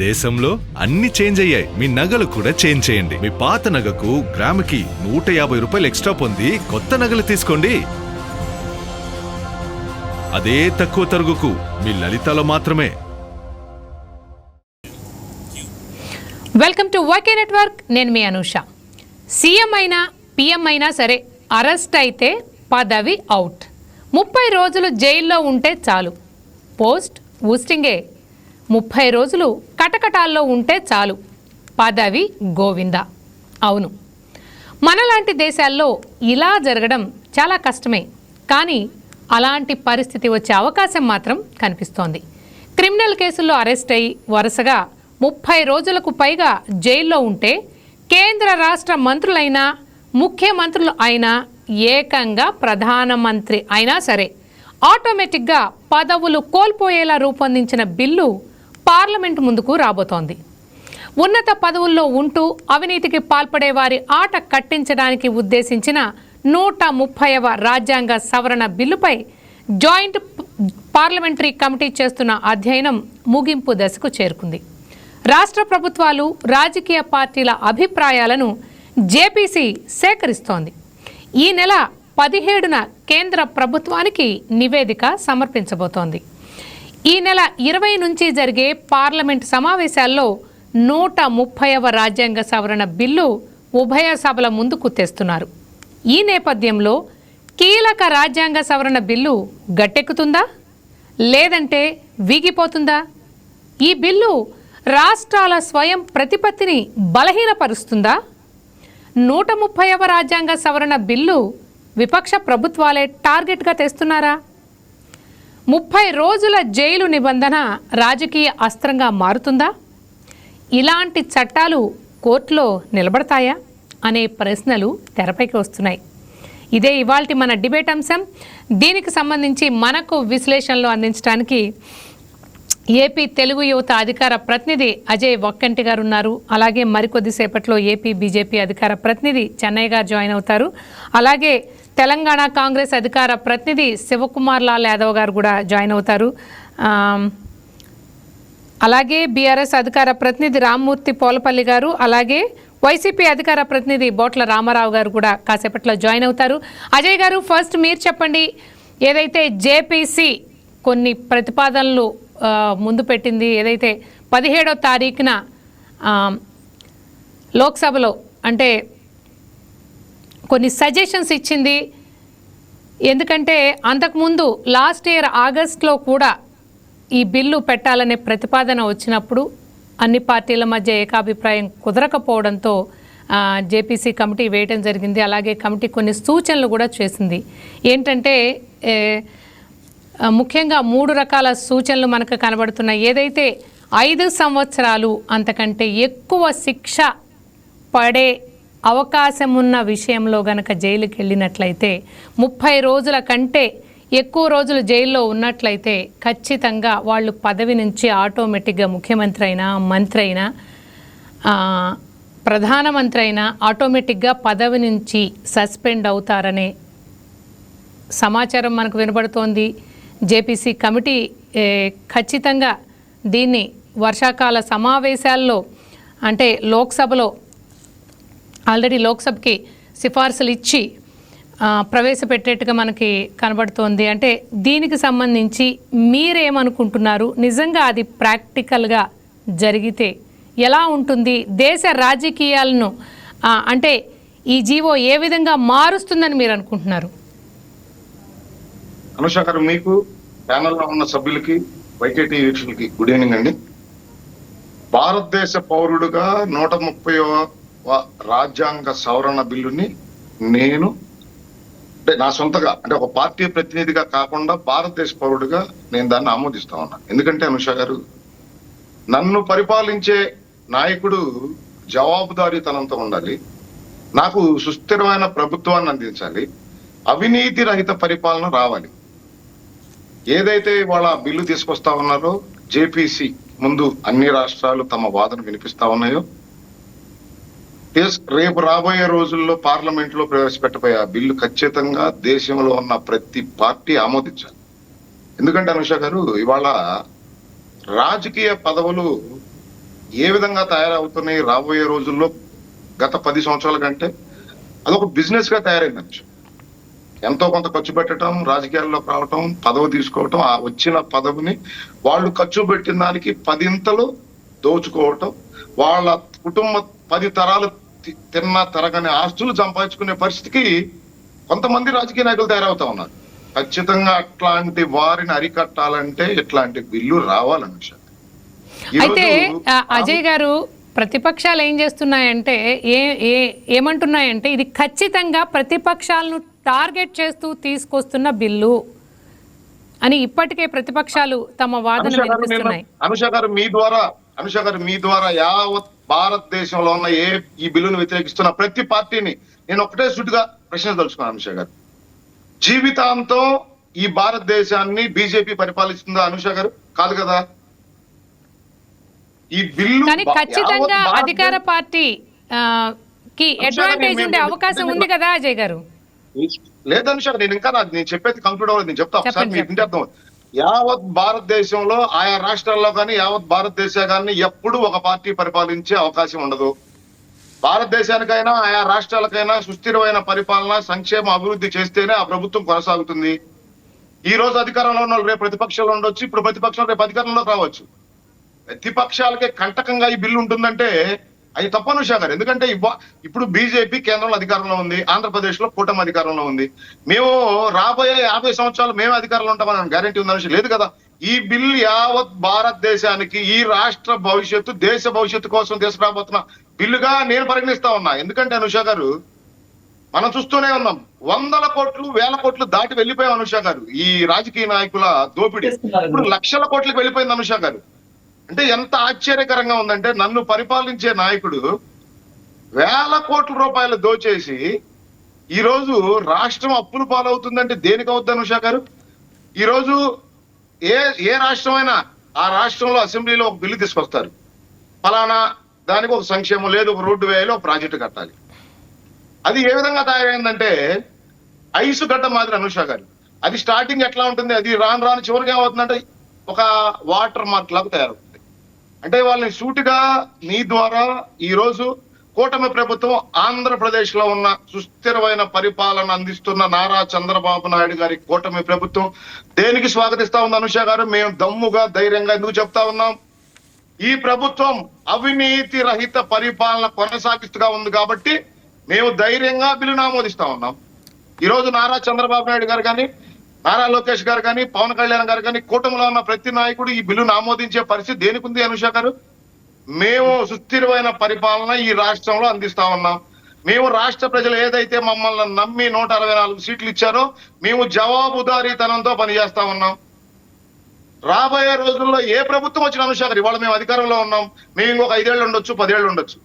దేశంలో అన్ని చేంజ్ అయ్యాయి, మీ నగలు కూడా చేంజ్ చేయండి. మీ పాత నగకు గ్రాముకి 150 రూపాయలు ఎక్స్ట్రా పొంది కొత్త నగలు తీసుకోండి. అదే తక్కువ తరుగుకు మీ లలితలో మాత్రమే. Welcome to YK network. నేను మీ అనూష. సీఎం అయినా పిఎం అయినా సరే అరెస్ట్ అయితే పదవి అవుట్. 30 రోజులు జైల్లో ఉంటే చాలు. పోస్ట్ ఊస్టింగే. 30 రోజులు కటకటాల్లో ఉంటే చాలు. పదవి గోవింద. అవును, మనలాంటి దేశాల్లో ఇలా జరగడం చాలా కష్టమే. కానీ అలాంటి పరిస్థితి వచ్చే అవకాశం మాత్రం కనిపిస్తోంది. క్రిమినల్ కేసుల్లో అరెస్ట్ అయి వరుసగా 30 రోజులకు పైగా జైల్లో ఉంటే కేంద్ర రాష్ట్ర మంత్రులైనా ముఖ్యమంత్రులు అయినా ఏకంగా ప్రధానమంత్రి అయినా సరే ఆటోమేటిక్గా పదవులు కోల్పోయేలా రూపొందించిన బిల్లు పార్లమెంటు ముందుకు రాబోతోంది. ఉన్నత పదవుల్లో ఉంటూ అవినీతికి పాల్పడే వారి ఆట కట్టించడానికి ఉద్దేశించిన 130వ రాజ్యాంగ సవరణ బిల్లుపై జాయింట్ పార్లమెంటరీ కమిటీ చేస్తున్న అధ్యయనం ముగింపు దశకు చేరుకుంది. రాష్ట్ర ప్రభుత్వాలు రాజకీయ పార్టీల అభిప్రాయాలను జేపీసీ సేకరిస్తోంది. ఈ నెల 17న కేంద్ర ప్రభుత్వానికి నివేదిక సమర్పించబోతోంది. ఈ నెల 20 నుంచి జరిగే పార్లమెంట్ సమావేశాల్లో 130వ రాజ్యాంగ సవరణ బిల్లు ఉభయ సభల ముందుకు తెస్తున్నారు. ఈ నేపథ్యంలో కీలక రాజ్యాంగ సవరణ బిల్లు గట్టెక్కుతుందా లేదంటే వీగిపోతుందా? ఈ బిల్లు రాష్ట్రాల స్వయం ప్రతిపత్తిని బలహీనపరుస్తుందా? 130వ రాజ్యాంగ సవరణ బిల్లు విపక్ష ప్రభుత్వాలే టార్గెట్గా తెస్తున్నారా? 30 రోజుల జైలు నిబంధన రాజకీయ అస్త్రంగా మారుతుందా? ఇలాంటి చట్టాలు కోర్టులో నిలబడతాయా అనే ప్రశ్నలు తెరపైకి వస్తున్నాయి. ఇదే ఇవాల్టి మన డిబేట్ అంశం. దీనికి సంబంధించి మనకు విశ్లేషణలు అందించడానికి ఏపీ తెలుగు యువత అధికార ప్రతినిధి అజయ్ వక్కంటి గారు ఉన్నారు. అలాగే మరికొద్దిసేపట్లో ఏపీ బీజేపీ అధికార ప్రతినిధి చెన్నై గారు జాయిన్ అవుతారు. అలాగే తెలంగాణ కాంగ్రెస్ అధికార ప్రతినిధి శివకుమార్ లాల్ యాదవ్ గారు కూడా జాయిన్ అవుతారు. అలాగే బీఆర్ఎస్ అధికార ప్రతినిధి రామ్మూర్తి పోలపల్లి గారు, అలాగే వైసీపీ అధికార ప్రతినిధి బోట్ల రామారావు గారు కూడా కాసేపట్లో జాయిన్ అవుతారు. అజయ్ గారు, ఫస్ట్ మీరు చెప్పండి. ఏదైతే జేపీసీ కొన్ని ప్రతిపాదనలు ముందు పెట్టింది, ఏదైతే 17వ తారీఖున లోక్సభలో అంటే కొన్ని సజెషన్స్ ఇచ్చింది. ఎందుకంటే అంతకుముందు లాస్ట్ ఇయర్ ఆగస్ట్లో కూడా ఈ బిల్లు పెట్టాలనే ప్రతిపాదన వచ్చినప్పుడు అన్ని పార్టీల మధ్య ఏకాభిప్రాయం కుదరకపోవడంతో జేపీసీ కమిటీ వేయటం జరిగింది. అలాగే కమిటీ కొన్ని సూచనలు కూడా చేసింది. ఏంటంటే ముఖ్యంగా 3 రకాల సూచనలు మనకు కనబడుతున్నాయి. ఏదైతే 5 సంవత్సరాలు అంతకంటే ఎక్కువ శిక్ష పడే అవకాశం ఉన్న విషయంలో గనక జైలుకి వెళ్ళినట్లయితే 30 రోజుల కంటే ఎక్కువ రోజులు జైల్లో ఉన్నట్లయితే ఖచ్చితంగా వాళ్ళు పదవి నుంచి ఆటోమేటిక్గా ముఖ్యమంత్రి అయినా మంత్రి అయినా ప్రధానమంత్రి అయినా ఆటోమేటిక్గా పదవి నుంచి సస్పెండ్ అవుతారనే సమాచారం మనకు వినబడుతోంది. జేపీసీ కమిటీ ఖచ్చితంగా దీన్ని వర్షాకాల సమావేశాల్లో అంటే లోక్సభలో ఆల్రెడీ లోక్సభకి సిఫార్సులు ఇచ్చి ప్రవేశపెట్టేట్టుగా మనకి కనబడుతోంది. అంటే దీనికి సంబంధించి మీరేమనుకుంటున్నారు? నిజంగా అది ప్రాక్టికల్గా జరిగితే ఎలా ఉంటుంది? దేశ రాజకీయాలను అంటే ఈ జీవో ఏ విధంగా మారుస్తుందని మీరు అనుకుంటున్నారు? అనుష గారు, మీకు ప్యానల్లో ఉన్న సభ్యులకి వైకేటీ వీక్షకులకి గుడ్ ఈవినింగ్ అండి. భారతదేశ పౌరుడుగా 130వ రాజ్యాంగ సవరణ బిల్లుని నేను అంటే నా సొంతగా అంటే ఒక పార్టీ ప్రతినిధిగా కాకుండా భారతదేశ పౌరుడిగా నేను దాన్ని ఆమోదిస్తా ఉన్నా. ఎందుకంటే అనుష గారు, నన్ను పరిపాలించే నాయకుడు జవాబుదారీతనంతో ఉండాలి, నాకు సుస్థిరమైన ప్రభుత్వాన్ని అందించాలి, అవినీతి రహిత పరిపాలన రావాలి. ఏదైతే ఇవాళ బిల్లు తీసుకొస్తా ఉన్నారో జేపీసీ ముందు అన్ని రాష్ట్రాలు తమ వాదన వినిపిస్తా ఉన్నాయో, రేపు రాబోయే రోజుల్లో పార్లమెంట్ లో ప్రవేశపెట్టబోయే ఆ బిల్లు ఖచ్చితంగా దేశంలో ఉన్న ప్రతి పార్టీ ఆమోదించాలి. ఎందుకంటే అనుష గారు, ఇవాళ రాజకీయ పదవులు ఏ విధంగా తయారవుతున్నాయి రాబోయే రోజుల్లో గత 10 సంవత్సరాల కంటే అదొక బిజినెస్ గా తయారైంది అంశం. ఎంతో కొంత ఖర్చు పెట్టడం, రాజకీయాల్లోకి రావటం, పదవి తీసుకోవటం, ఆ వచ్చిన పదవిని వాళ్ళు ఖర్చు పెట్టిన దానికి 10 దోచుకోవటం, వాళ్ళ కుటుంబ 10 తరాలు తిన్న తరగని ఆస్తులు సంపాదించుకునే పరిస్థితికి కొంతమంది రాజకీయ నాయకులు తయారవుతా ఉన్నారు. ఖచ్చితంగా అట్లాంటి వారిని అరికట్టాలంటే ఇట్లాంటి బిల్లు రావాలన్న. అయితే అజయ్ గారు, ప్రతిపక్షాలు ఏం చేస్తున్నాయంటే ఏమంటున్నాయంటే ఇది ఖచ్చితంగా ప్రతిపక్షాలను టార్గెట్ చేస్తూ తీసుకొస్తున్న బిల్లు అని ఇప్పటికే ప్రతిపక్షాలు తమ వాదన వినిపిస్తున్నాయి. అనుష గారు మీ ద్వారా యావత్ భారతదేశంలో ఉన్న ఈ బిల్లును వ్యతిరేకిస్తున్న ప్రతి పార్టీని నేను ఒకటే సుటిగా ప్రశ్నించదలుచుకున్నాను. అనుష గారు, జీవితాంతం ఈ భారతదేశాన్ని బీజేపీ పరిపాలిస్తుందా అనుష గారు? కాదు కదా. ఈ బిల్లు కానీ ఖచ్చితంగా అధికార పార్టీ కి అడ్వాంటేజ్ ఉండే అవకాశం ఉంది కదా అజయ్ గారు? లేదనుష, నేను చెప్పేది కంక్లూడ్ అవ్వలేదు. నేను చెప్తా ఒకసారి మీకు ఇంటి అర్థం. యావత్ భారతదేశంలో ఆయా రాష్ట్రాల్లో కానీ యావత్ భారతదేశాన్ని ఎప్పుడు ఒక పార్టీ పరిపాలించే అవకాశం ఉండదు. భారతదేశానికైనా ఆయా రాష్ట్రాలకైనా సుస్థిరమైన పరిపాలన, సంక్షేమ, అభివృద్ధి చేస్తేనే ఆ ప్రభుత్వం కొనసాగుతుంది. ఈ రోజు అధికారంలో ఉన్న రేపు ప్రతిపక్షంలో ఉండొచ్చు, ఇప్పుడు ప్రతిపక్షం రేపు అధికారంలో రావచ్చు. ప్రతిపక్షాలకే కంటకంగా ఈ బిల్లు ఉంటుందంటే అది తప్పనుష గారు. ఎందుకంటే ఇప్పుడు బీజేపీ కేంద్రంలో అధికారంలో ఉంది, ఆంధ్రప్రదేశ్ లో కూటమి అధికారంలో ఉంది. మేము రాబోయే 50 సంవత్సరాలు మేము అధికారంలో ఉంటామని గ్యారెంటీ ఉందనుష లేదు కదా. ఈ బిల్లు యావత్ భారతదేశానికి, ఈ రాష్ట్ర భవిష్యత్తు, దేశ భవిష్యత్తు కోసం తీసుకురాబోతున్న బిల్లుగా నేను పరిగణిస్తా ఉన్నా. ఎందుకంటే అనుష గారు, మనం చూస్తూనే ఉన్నాం, 100 కోట్లు 1000 కోట్లు దాటి వెళ్ళిపోయాం అనుష గారు. ఈ రాజకీయ నాయకుల దోపిడీ ఇప్పుడు లక్షల కోట్లకు వెళ్ళిపోయింది అనుష గారు. అంటే ఎంత ఆశ్చర్యకరంగా ఉందంటే, నన్ను పరిపాలించే నాయకుడు 1000 కోట్ల రూపాయలు దోచేసి ఈ రోజు రాష్ట్రం అప్పులు పాలవుతుందంటే దేనికి అవుద్ది అనుష గారు? ఈ రోజు ఏ రాష్ట్రమైనా ఆ రాష్ట్రంలో అసెంబ్లీలో ఒక బిల్లు తీసుకొస్తారు, ఫలానా దానికి ఒక సంక్షేమం లేదు, ఒక రోడ్డు వేయాలి, ఒక ప్రాజెక్టు కట్టాలి. అది ఏ విధంగా తయారైందంటే ఐసు గడ్డ మాదిరి అనుష గారు. అది స్టార్టింగ్ ఎట్లా ఉంటుంది, అది రాను చివరికి ఏమవుతుందంటే ఒక వాటర్ మార్క్ లాగా తయారవుతుంది. అంటే వాళ్ళని సూటిగా మీ ద్వారా ఈ రోజు కూటమి ప్రభుత్వం ఆంధ్రప్రదేశ్ లో ఉన్న సుస్థిరమైన పరిపాలన అందిస్తున్న నారా చంద్రబాబు నాయుడు గారి కూటమి ప్రభుత్వం దేనికి స్వాగతిస్తా ఉంది అనుష గారు? మేము దమ్ముగా ధైర్యంగా ఎందుకు చెప్తా ఉన్నాం? ఈ ప్రభుత్వం అవినీతి రహిత పరిపాలన కొనసాగిస్తుగా ఉంది కాబట్టి మేము ధైర్యంగా బిల్లును ఆమోదిస్తా ఉన్నాం. ఈ రోజు నారా చంద్రబాబు నాయుడు గారు కానీ, నారా లోకేష్ గారు కానీ, పవన్ కళ్యాణ్ గారు కానీ, కూటమిలో ఉన్న ప్రతి నాయకుడు ఈ బిల్లును ఆమోదించే పరిస్థితి దేనికి ఉంది అనుష గారు? మేము సుస్థిరమైన పరిపాలన ఈ రాష్ట్రంలో అందిస్తా ఉన్నాం. మేము రాష్ట్ర ప్రజలు ఏదైతే మమ్మల్ని నమ్మి 164 సీట్లు ఇచ్చారో మేము జవాబుదారీతనంతో పనిచేస్తా ఉన్నాం. రాబోయే రోజుల్లో ఏ ప్రభుత్వం వచ్చిన అనుష గారు, ఇవాళ మేము అధికారంలో ఉన్నాం, మేము ఇంకొక 5 ఏళ్ళు ఉండొచ్చు, 10 ఏళ్ళు ఉండొచ్చు.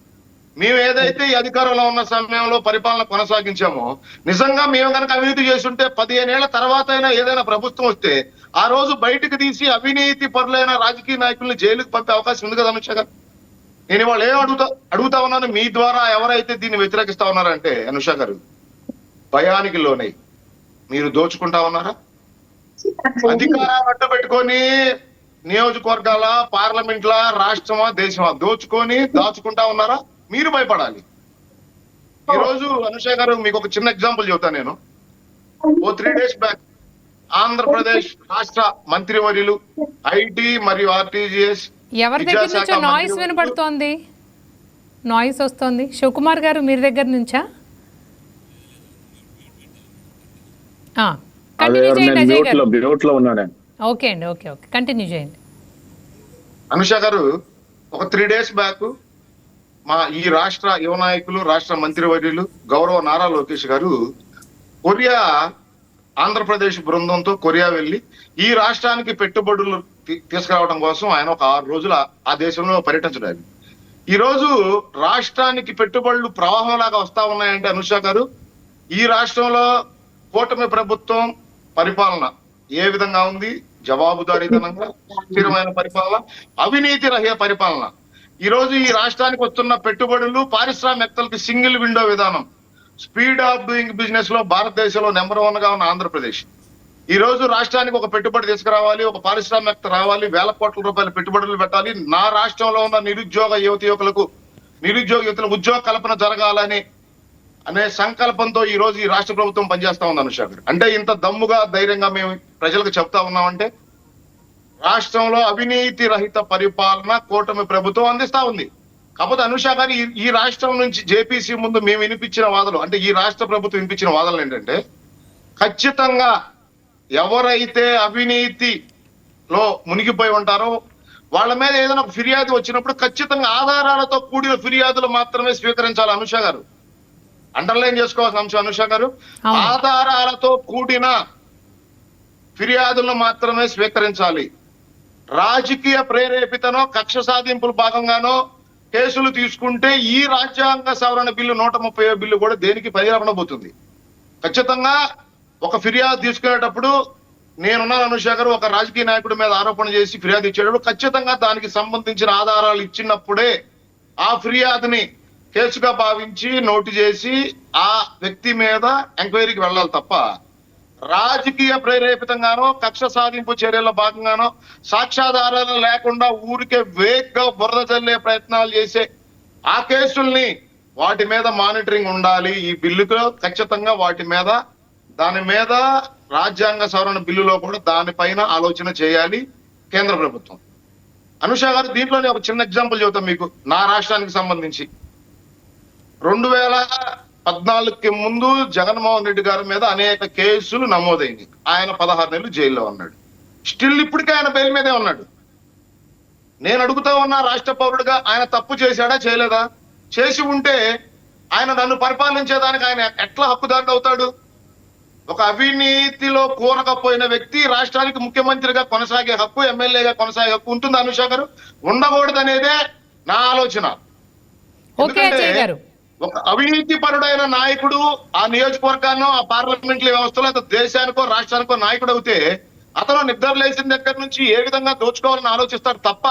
మేము ఏదైతే ఈ అధికారంలో ఉన్న సమయంలో పరిపాలన కొనసాగించామో, నిజంగా మేము కనుక అవినీతి చేస్తుంటే 15 ఏళ్ల తర్వాత అయినా ఏదైనా ప్రభుత్వం వస్తే ఆ రోజు బయటకు తీసి అవినీతి పరులైన రాజకీయ నాయకుల్ని జైలుకు పంపే అవకాశం ఉంది కదా అనుష గారు. నేను ఇవాళ అడుగుతా ఉన్నాను, మీ ద్వారా ఎవరైతే దీన్ని వ్యతిరేకిస్తా ఉన్నారంటే అనుష గారు, భయానికి లోనై మీరు దోచుకుంటా ఉన్నారా? అధికారాన్ని అడ్డు పెట్టుకొని నియోజకవర్గాల, పార్లమెంట్ల, రాష్ట్రమా, దేశమా దోచుకొని దాచుకుంటా ఉన్నారా? మీరు భయపడాలి. ఈ రోజు అనుష గారు మీకు ఒక చిన్న ఎగ్జాంపుల్ చెబుతాను నేను. 3 days బ్యాక్ ఆంధ్రప్రదేశ్ రాష్ట్ర మంత్రివర్యులు ఐటీ మరియు ఆర్టీజీఎస్ ఎవరి దగ్గర నుంచో నాయిస్ వినపడుతోంది, నాయిస్ వస్తోంది. శివకుమార్ గారు మీరు దగ్గర నుంచా? కంటిన్యూ చేయండి అజయ్ గారు. ఓకే అండి, ఓకే కంటిన్యూ చేయండి. అనుష గారు, ఒక 3 days బ్యాక్ ఈ రాష్ట్ర యువ నాయకులు, రాష్ట్ర మంత్రివర్యులు గౌరవ నారా లోకేష్ గారు కొరియా, ఆంధ్రప్రదేశ్ బృందంతో కొరియా వెళ్లి ఈ రాష్ట్రానికి పెట్టుబడులు తీసుకురావడం కోసం ఆయన ఒక 6 రోజులు ఆ దేశంలో పర్యటించడానికి. ఈ రోజు రాష్ట్రానికి పెట్టుబడులు ప్రవాహంలాగా వస్తా ఉన్నాయంటే అనుష గారు, ఈ రాష్ట్రంలో కూటమి ప్రభుత్వం పరిపాలన ఏ విధంగా ఉంది? జవాబుదారీతనంగా, స్థిరమైన పరిపాలన, అవినీతి రహిత పరిపాలన. ఈ రోజు ఈ రాష్ట్రానికి వస్తున్న పెట్టుబడులు, పారిశ్రామికవేత్తలకి సింగిల్ విండో విధానం, స్పీడ్ ఆఫ్ డూయింగ్ బిజినెస్ లో భారతదేశంలో నెంబర్ 1 గా ఉన్న ఆంధ్రప్రదేశ్. ఈ రోజు రాష్ట్రానికి ఒక పెట్టుబడి తీసుకురావాలి, ఒక పారిశ్రామికత రావాలి, వేల కోట్ల రూపాయల పెట్టుబడులు పెట్టాలి, నా రాష్ట్రంలో ఉన్న నిరుద్యోగ యువతలకు ఉద్యోగ కల్పన జరగాలని అనే సంకల్పంతో ఈ రోజు ఈ రాష్ట్ర ప్రభుత్వం పనిచేస్తా ఉంది అనుష గారు. అంటే ఇంత దమ్ముగా ధైర్యంగా మేము ప్రజలకు చెప్తా ఉన్నామంటే రాష్ట్రంలో అవినీతి రహిత పరిపాలన కూటమి ప్రభుత్వం అందిస్తా ఉంది. కాకపోతే అనుష గారు ఈ రాష్ట్రం నుంచి జేపీసీ ముందు మేము వినిపించిన వాదనలు, అంటే ఈ రాష్ట్ర ప్రభుత్వం వినిపించిన వాదనలు ఏంటంటే ఖచ్చితంగా ఎవరైతే అవినీతిలో మునిగిపోయి ఉంటారో వాళ్ళ మీద ఏదైనా ఒక ఫిర్యాదు వచ్చినప్పుడు ఖచ్చితంగా ఆధారాలతో కూడిన ఫిర్యాదులు మాత్రమే స్వీకరించాలి. అనుష గారు అండర్లైన్ చేసుకోవాల్సిన అంశం అనుష గారు, ఆధారాలతో కూడిన ఫిర్యాదులను మాత్రమే స్వీకరించాలి. రాజకీయ ప్రేరేపితనో కక్ష సాధింపుల భాగంగానో కేసులు తీసుకుంటే ఈ రాజ్యాంగ సవరణ బిల్లు 130 బిల్లు కూడా దేనికి పనిరాబడబోతుంది. ఖచ్చితంగా ఒక ఫిర్యాదు తీసుకునేటప్పుడు నేనున్నాను అనుష గారు, ఒక రాజకీయ నాయకుడి మీద ఆరోపణ చేసి ఫిర్యాదు ఇచ్చేటప్పుడు ఖచ్చితంగా దానికి సంబంధించిన ఆధారాలు ఇచ్చినప్పుడే ఆ ఫిర్యాదుని కేసుగా భావించి నోటు చేసి ఆ వ్యక్తి మీద ఎంక్వైరీకి వెళ్ళాలి తప్ప రాజకీయ ప్రేరేపితంగానో కక్ష సాధింపు చర్యల్లో భాగంగానో సాక్ష్యాధారాలు లేకుండా ఊరికే వేగ్గా బురద చల్లే ప్రయత్నాలు చేసే ఆ కేసుల్ని వాటి మీద మానిటరింగ్ ఉండాలి. ఈ బిల్లులో ఖచ్చితంగా దాని మీద రాజ్యాంగ సవరణ బిల్లులో కూడా దానిపైన ఆలోచన చేయాలి కేంద్ర ప్రభుత్వం. అనుష గారు దీంట్లోనే ఒక చిన్న ఎగ్జాంపుల్ చెబుతాం మీకు. నా రాష్ట్రానికి సంబంధించి 2014కి ముందు జగన్మోహన్ రెడ్డి గారి మీద అనేక కేసులు నమోదైంది. ఆయన 16 నెలలు జైల్లో ఉన్నాడు. స్టిల్ ఇప్పటికే ఆయన బెయిల్ మీదే ఉన్నాడు. నేను అడుగుతా ఉన్నా రాష్ట్ర పౌరుడిగా, ఆయన తప్పు చేశాడా చేయలేదా? చేసి ఉంటే ఆయన నన్ను పరిపాలించేదానికి ఆయన ఎట్లా హక్కుదారుడు అవుతాడు? ఒక అవినీతిలో కూరకపోయిన వ్యక్తి రాష్ట్రానికి ముఖ్యమంత్రిగా కొనసాగే హక్కు, ఎమ్మెల్యేగా కొనసాగే హక్కు ఉంటుంది అనుష గారు? ఉండకూడదు అనేదే నా ఆలోచన. ఒక అవినీతి పరుడైన నాయకుడు ఆ నియోజకవర్గాన్నో ఆ పార్లమెంటరీ వ్యవస్థలో అతను దేశానికో రాష్ట్రానికో నాయకుడు అవుతే అతను నిద్ర లేచిన దగ్గర నుంచి ఏ విధంగా దోచుకోవాలని ఆలోచిస్తాడు తప్ప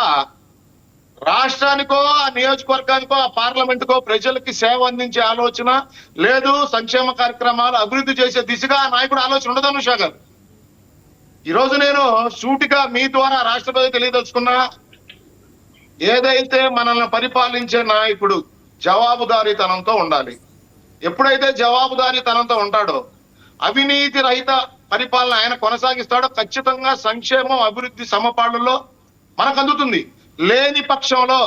రాష్ట్రానికో ఆ నియోజకవర్గానికో ఆ పార్లమెంటుకో ప్రజలకి సేవ అందించే ఆలోచన లేదు, సంక్షేమ కార్యక్రమాలు అభివృద్ధి చేసే దిశగా ఆ నాయకుడు ఆలోచన ఉండదు అనుష గారు. ఈరోజు నేను సూటిగా మీ ద్వారా రాష్ట్రపతి తెలియదలుచుకున్నా, ఏదైతే మనల్ని పరిపాలించే నాయకుడు జవాబుదారీతనంతో ఉండాలి. ఎప్పుడైతే జవాబుదారీతనంతో ఉంటాడో, అవినీతి రహిత పరిపాలన ఆయన కొనసాగిస్తాడో ఖచ్చితంగా సంక్షేమం అభివృద్ధి సమపాళ్ళలో మనకు అందుతుంది. లేని పక్షంలో,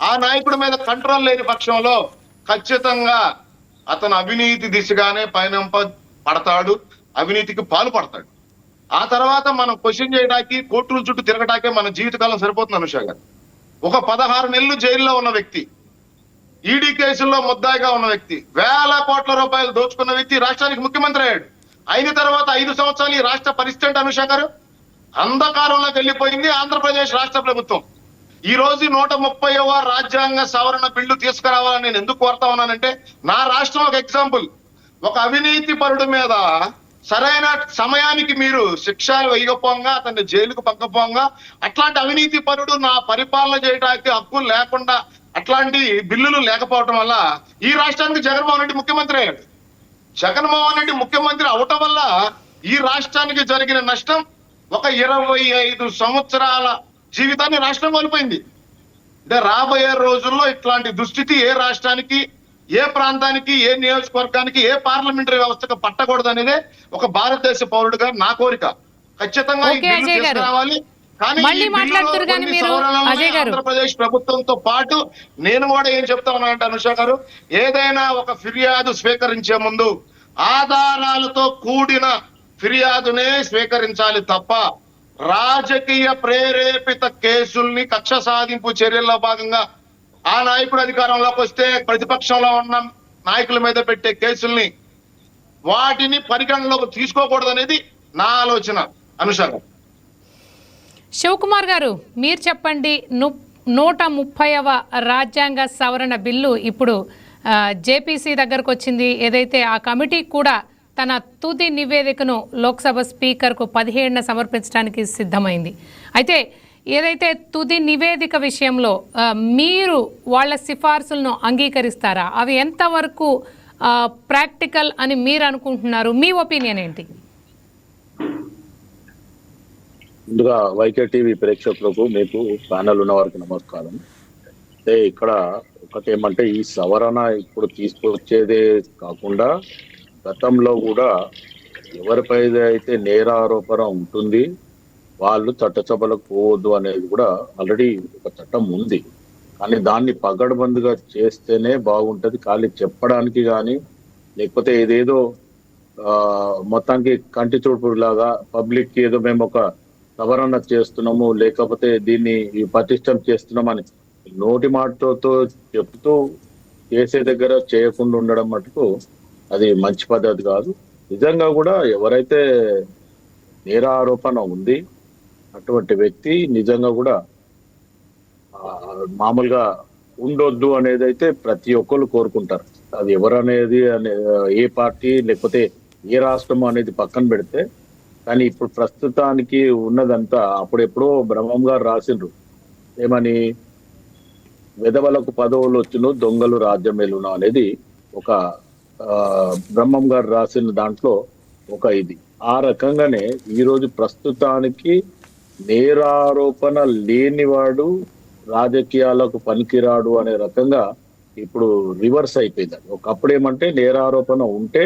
ఆ నాయకుడి మీద కంట్రోల్ లేని పక్షంలో ఖచ్చితంగా అతను అవినీతి దిశగానే పయనింప పడతాడు, అవినీతికి పాల్పడతాడు. ఆ తర్వాత మనం క్వశ్చన్ చేయడానికి కోర్టుల చుట్టూ తిరగటాకే మన జీవితకాలం సరిపోతుంది అనుష గారు. ఒక 16 నెలలు జైల్లో ఉన్న వ్యక్తి, ఈడీ కేసుల్లో ముద్దాయిగా ఉన్న వ్యక్తి, వేల కోట్ల రూపాయలు దోచుకున్న వ్యక్తి రాష్ట్రానికి ముఖ్యమంత్రి అయ్యాడు. అయిన తర్వాత 5 సంవత్సరాలు ఈ రాష్ట్ర పరిస్థితి అనుష గారు అంధకారంలోకి వెళ్ళిపోయింది ఆంధ్రప్రదేశ్ రాష్ట్ర ప్రభుత్వం. ఈ రోజు 130వ రాజ్యాంగ సవరణ బిల్లు తీసుకురావాలని నేను ఎందుకు కోరుతా ఉన్నానంటే, నా రాష్ట్రం ఒక ఎగ్జాంపుల్. ఒక అవినీతి పరుడు మీద సరైన సమయానికి మీరు శిక్షలు వేయకపోగా, అతన్ని జైలుకు పంపకపోగా, అట్లాంటి అవినీతి పరుడు నా పరిపాలన చేయడానికి హక్కు లేకుండా అట్లాంటి బిల్లులు లేకపోవటం వల్ల ఈ రాష్ట్రానికి జగన్మోహన్ రెడ్డి ముఖ్యమంత్రి అయ్యాడు. జగన్మోహన్ రెడ్డి ముఖ్యమంత్రి అవటం వల్ల ఈ రాష్ట్రానికి జరిగిన నష్టం ఒక 25 సంవత్సరాల జీవితాన్ని రాష్ట్రం కోల్పోయింది. అంటే రాబోయే రోజుల్లో ఇట్లాంటి దుస్థితి ఏ రాష్ట్రానికి, ఏ ప్రాంతానికి, ఏ నియోజకవర్గానికి, ఏ పార్లమెంటరీ వ్యవస్థకు పట్టకూడదు అనేదే ఒక భారతదేశ పౌరుడిగా నా కోరిక. ఖచ్చితంగా ఈ బిల్లు తీసుకురావాలి. కానీ ఆంధ్రప్రదేశ్ ప్రభుత్వంతో పాటు నేను కూడా ఏం చెప్తా ఉన్నానంటే అనుష గారు, ఏదైనా ఒక ఫిర్యాదు స్వీకరించే ముందు ఆధారాలతో కూడిన ఫిర్యాదునే స్వీకరించాలి తప్ప రాజకీయ ప్రేరేపిత కేసుల్ని, కక్ష సాధింపు చర్యల్లో భాగంగా ఆ నాయకుడు అధికారంలోకి వస్తే ప్రతిపక్షంలో ఉన్న నాయకుల మీద పెట్టే కేసుల్ని వాటిని పరిగణలోకి తీసుకోకూడదు అనేది నా ఆలోచన అనుష గారు. శివకుమార్ గారు, మీరు చెప్పండి. 130వ రాజ్యాంగ సవరణ బిల్లు ఇప్పుడు జేపీసీ దగ్గరకు వచ్చింది. ఏదైతే ఆ కమిటీ కూడా తన తుది నివేదికను లోక్సభ స్పీకర్కు 17న సమర్పించడానికి సిద్ధమైంది. అయితే ఏదైతే తుది నివేదిక విషయంలో మీరు వాళ్ళ సిఫార్సులను అంగీకరిస్తారా? అవి ఎంతవరకు ప్రాక్టికల్ అని మీరు అనుకుంటున్నారు? మీ ఒపీనియన్ ఏంటి? ముందుగా వైకే టీవీ ప్రేక్షకులకు మీకు ప్యానల్ ఉన్న వారికి నమస్కారం. అంటే ఇక్కడ ఒకటేమంటే ఈ సవరణ ఇప్పుడు తీసుకొచ్చేదే కాకుండా గతంలో కూడా ఎవరిపై అయితే నేరారోపణ ఉంటుంది వాళ్ళు చట్టసభలకు పోవద్దు అనేది కూడా ఆల్రెడీ ఒక చట్టం ఉంది. కానీ దాన్ని పగడబందుగా చేస్తేనే బాగుంటది. ఖాళీ చెప్పడానికి కానీ లేకపోతే ఏదేదో మొత్తానికి కంటి చూపుడు లాగా పబ్లిక్ ఏదో మేము ఒక సవరణ చేస్తున్నాము లేకపోతే దీన్ని పటిష్టం చేస్తున్నామని నోటి మాటతో చెప్తూ చేసే దగ్గర చేయకుండా ఉండడం మటుకు అది మంచి పద్ధతి కాదు. నిజంగా కూడా ఎవరైతే నేరారోపణ ఉంది అటువంటి వ్యక్తి నిజంగా కూడా మామూలుగా ఉండొద్దు అనేది అయితే ప్రతి ఒక్కరు కోరుకుంటారు. అది ఎవరనేది ఏ పార్టీ లేకపోతే ఏ రాష్ట్రం అనేది పక్కన పెడితే, కానీ ఇప్పుడు ప్రస్తుతానికి ఉన్నదంతా అప్పుడెప్పుడో బ్రహ్మం గారు రాసిండ్రు ఏమని, వెధవలకు పదవులు వచ్చును దొంగలు రాజ్యం ఎలును అనేది ఒక బ్రహ్మం గారు రాసిన దాంట్లో ఒక ఇది. ఆ రకంగానే ఈరోజు ప్రస్తుతానికి నేరారోపణ లేనివాడు రాజకీయాలకు పనికిరాడు అనే రకంగా ఇప్పుడు రివర్స్ అయిపోయింది. ఒకప్పుడు ఏమంటే నేరారోపణ ఉంటే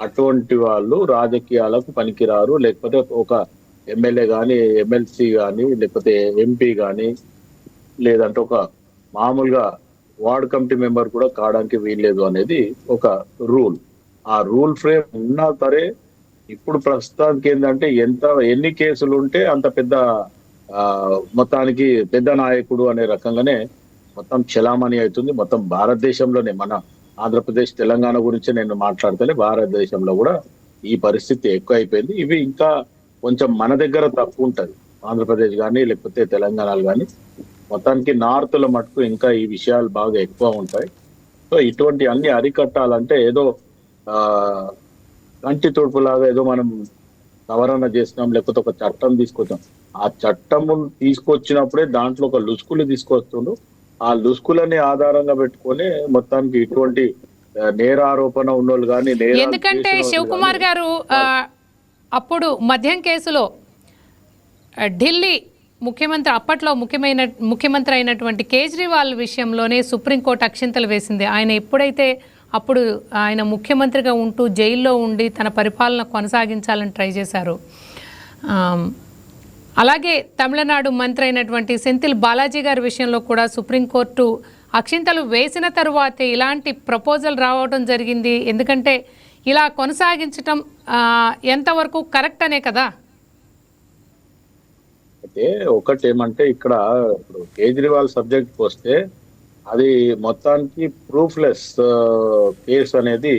అటువంటి వాళ్ళు రాజకీయాలకు పనికిరారు, లేకపోతే ఒక ఎమ్మెల్యే కానీ ఎమ్మెల్సీ కానీ లేకపోతే ఎంపీ కానీ లేదంటే ఒక మామూలుగా వార్డ్ కమిటీ మెంబర్ కూడా కావడానికి వీల్లేదు అనేది ఒక రూల్. ఆ రూల్ ఫ్రేమ్ ఉన్నా సరే ఇప్పుడు ప్రస్తుతానికి ఏంటంటే ఎన్ని కేసులు ఉంటే అంత పెద్ద మొత్తానికి పెద్ద నాయకుడు అనే రకంగానే మొత్తం చలామణి అవుతుంది. మొత్తం భారతదేశంలోనే, మన ఆంధ్రప్రదేశ్ తెలంగాణ గురించి నేను మాట్లాడితేనే భారతదేశంలో కూడా ఈ పరిస్థితి ఎక్కువ అయిపోయింది. ఇవి ఇంకా కొంచెం మన దగ్గర తక్కువ ఉంటది, ఆంధ్రప్రదేశ్ కానీ లేకపోతే తెలంగాణలో కానీ. మొత్తానికి నార్త్ లో మటుకు ఇంకా ఈ విషయాలు బాగా ఎక్కువ ఉంటాయి. సో ఇటువంటి అన్ని అరికట్టాలంటే ఏదో కంటి తూర్పులాగా ఏదో మనం సవరణ చేసినాం లేకపోతే ఒక చట్టం తీసుకొచ్చాం. ఆ చట్టము తీసుకొచ్చినప్పుడే దాంట్లో ఒక లుసుకులు తీసుకొస్తుండ్రు. ఆ లుసుకులని ఆధారంగా పెట్టుకొని మొత్తానికి ఇటువంటి నేరారోపణ ఉన్నోళ్ళు కానీ, ఎందుకంటే శివకుమార్ గారు అప్పుడు మద్యం కేసులో ఢిల్లీ ముఖ్యమంత్రి, అప్పట్లో ముఖ్యమంత్రి అయినటువంటి కేజ్రీవాల్ విషయంలోనే సుప్రీంకోర్టు అక్షింతలు వేసింది. ఆయన ఎప్పుడైతే అప్పుడు ఆయన ముఖ్యమంత్రిగా ఉంటూ జైల్లో ఉండి తన పరిపాలన కొనసాగించాలని ట్రై చేశారు. అలాగే తమిళనాడు మంత్రి అయినటువంటి సెంథిల్ బాలాజీ గారి విషయంలో కూడా సుప్రీంకోర్టు అక్షింతలు వేసిన తరువాతే ఇలాంటి ప్రపోజల్ రావడం జరిగింది. ఎందుకంటే ఇలా కొనసాగించటం ఎంతవరకు కరెక్ట్ అనే కదా. అయితే ఒకటి ఏమంటే ఇక్కడ ఇప్పుడు కేజ్రీవాల్ సబ్జెక్ట్ వస్తే అది మొత్తానికి ప్రూఫ్లెస్ కేసు అనేది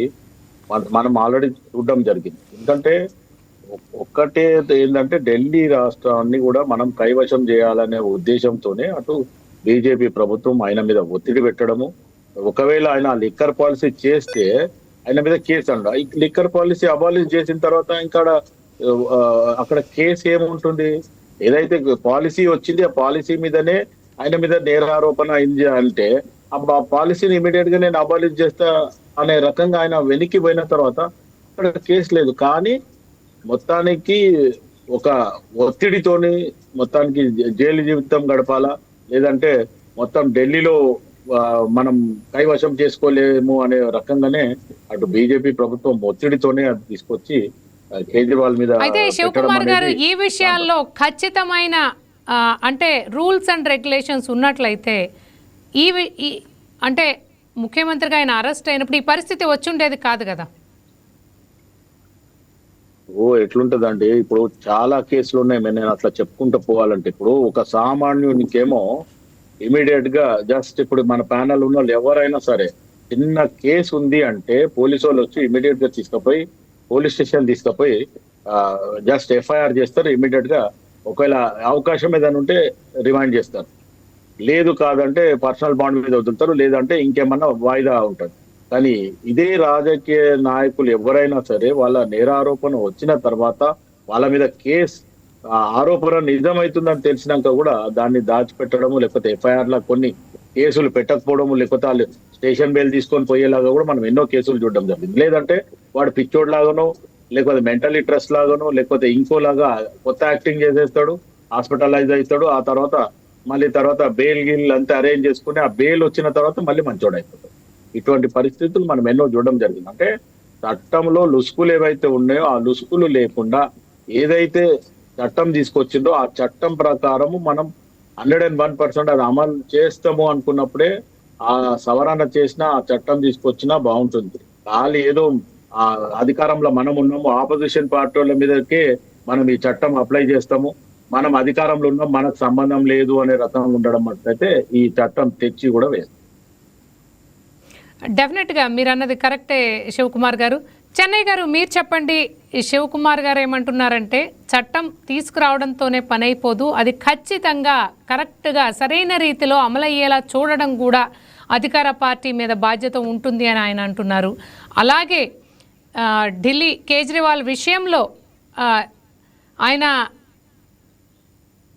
మనం ఆల్రెడీ చూడడం జరిగింది. ఎందుకంటే ఒక్కటే ఏంటంటే ఢిల్లీ రాష్ట్రాన్ని కూడా మనం కైవశం చేయాలనే ఉద్దేశంతోనే అటు బీజేపీ ప్రభుత్వం ఆయన మీద ఒత్తిడి పెట్టడము. ఒకవేళ ఆయన లిక్కర్ పాలసీ చేస్తే ఆయన మీద కేసు అండ, ఈ లిక్కర్ పాలసీ అబాలిష్ చేసిన తర్వాత ఇంకా అక్కడ కేసు ఏముంటుంది? ఏదైతే పాలసీ వచ్చింది ఆ పాలసీ మీదనే ఆయన మీద నేరారోపణ అయింది అంటే ఆ పాలసీని ఇమీడియట్ గా నేను అబాలిష్ చేస్తా అనే రకంగా ఆయన వెనక్కి పోయిన తర్వాత అక్కడ కేసు లేదు. కానీ మొత్తానికి ఒక ఒత్తిడితోని మొత్తానికి జైలు జీవితం గడపాలా, లేదంటే మొత్తం ఢిల్లీలో మనం కైవశం చేసుకోలేము అనే రకంగానే అటు బీజేపీ ప్రభుత్వం ఒత్తిడితోనే అది తీసుకొచ్చి కేజ్రీవాల్ మీద. అయితే శివకుమార్ గారు ఈ విషయాల్లో ఖచ్చితమైన అంటే రూల్స్ అండ్ రెగ్యులేషన్స్ ఉన్నట్లయితే అంటే ముఖ్యమంత్రిగా ఆయన అరెస్ట్ అయినప్పుడు ఈ పరిస్థితి వచ్చుండేది కాదు కదా. ఎట్లుంటదండి, ఇప్పుడు చాలా కేసులు ఉన్నాయి. నేను అట్లా చెప్పుకుంటూ పోవాలంటే ఇప్పుడు ఒక సామాన్యునికేమో ఇమీడియట్ గా జస్ట్ ఇప్పుడు మన ప్యానల్ ఉన్న వాళ్ళు ఎవరైనా సరే చిన్న కేసు ఉంది అంటే పోలీసు వాళ్ళు వచ్చి ఇమీడియట్ గా తీసుకుపోయి పోలీస్ స్టేషన్ తీసుకుపోయి జస్ట్ ఎఫ్ఐఆర్ చేస్తారు. ఇమీడియట్ గా ఒకవేళ అవకాశం ఏదైనా ఉంటే రిమైండ్ చేస్తారు, లేదు కాదంటే పర్సనల్ బాండ్ మీద వదులుతారు, లేదంటే ఇంకేమన్నా వాయిదా ఉంటుంది. కానీ ఇదే రాజకీయ నాయకులు ఎవరైనా సరే వాళ్ళ నేరారోపణ వచ్చిన తర్వాత వాళ్ళ మీద కేసు ఆరోపణ నిజమవుతుందని తెలిసినాక కూడా దాన్ని దాచిపెట్టడము, లేకపోతే ఎఫ్ఐఆర్ లా కొన్ని కేసులు పెట్టకపోవడము, లేకపోతే వాళ్ళు స్టేషన్ బెయిల్ తీసుకొని పోయేలాగా కూడా మనం ఎన్నో కేసులు చూడడం జరిగింది. లేదంటే వాడు పిచ్చోడ్ లాగానో లేకపోతే మెంటల్ స్ట్రెస్ లాగానో లేకపోతే ఇంకోలాగా కొత్త యాక్టింగ్ చేసేస్తాడు, హాస్పిటలైజ్ అవుతాడు. ఆ తర్వాత మళ్ళీ బెయిల్ గిల్ అంతా అరేంజ్ చేసుకుని ఆ బెయిల్ వచ్చిన తర్వాత మళ్ళీ మంచోడు అయిపోతాడు. ఇటువంటి పరిస్థితులు మనం ఎన్నో చూడడం జరిగింది. అంటే చట్టంలో లుసుకులు ఏవైతే ఉన్నాయో ఆ లుసుకులు లేకుండా ఏదైతే చట్టం తీసుకొచ్చిందో ఆ చట్టం ప్రకారము మనం 101% అది అమలు చేస్తాము అనుకున్నప్పుడే ఆ సవరణ చేసినా ఆ చట్టం తీసుకొచ్చినా బాగుంటుంది. ఖాళీ ఏదో ఆ అధికారంలో మనం ఉన్నాము, ఆపోజిషన్ పార్టీల మీదకే మనం ఈ చట్టం అప్లై చేస్తాము, మనం అధికారంలో ఉన్నాం, మనకు సంబంధం లేదు అనే రకం ఉండడం అయితే ఈ చట్టం తెచ్చి కూడా వేస్తాం. డెఫినెట్గా మీరు అన్నది కరెక్టే శివకుమార్ గారు. చెన్నై గారు మీరు చెప్పండి. ఈ శివకుమార్ గారు ఏమంటున్నారంటే చట్టం తీసుకురావడంతోనే పని అయిపోదు, అది ఖచ్చితంగా కరెక్ట్గా సరైన రీతిలో అమలయ్యేలా చూడడం కూడా అధికార పార్టీ మీద బాధ్యత ఉంటుంది అని ఆయన అంటున్నారు. అలాగే ఢిల్లీ కేజ్రీవాల్ విషయంలో ఆయన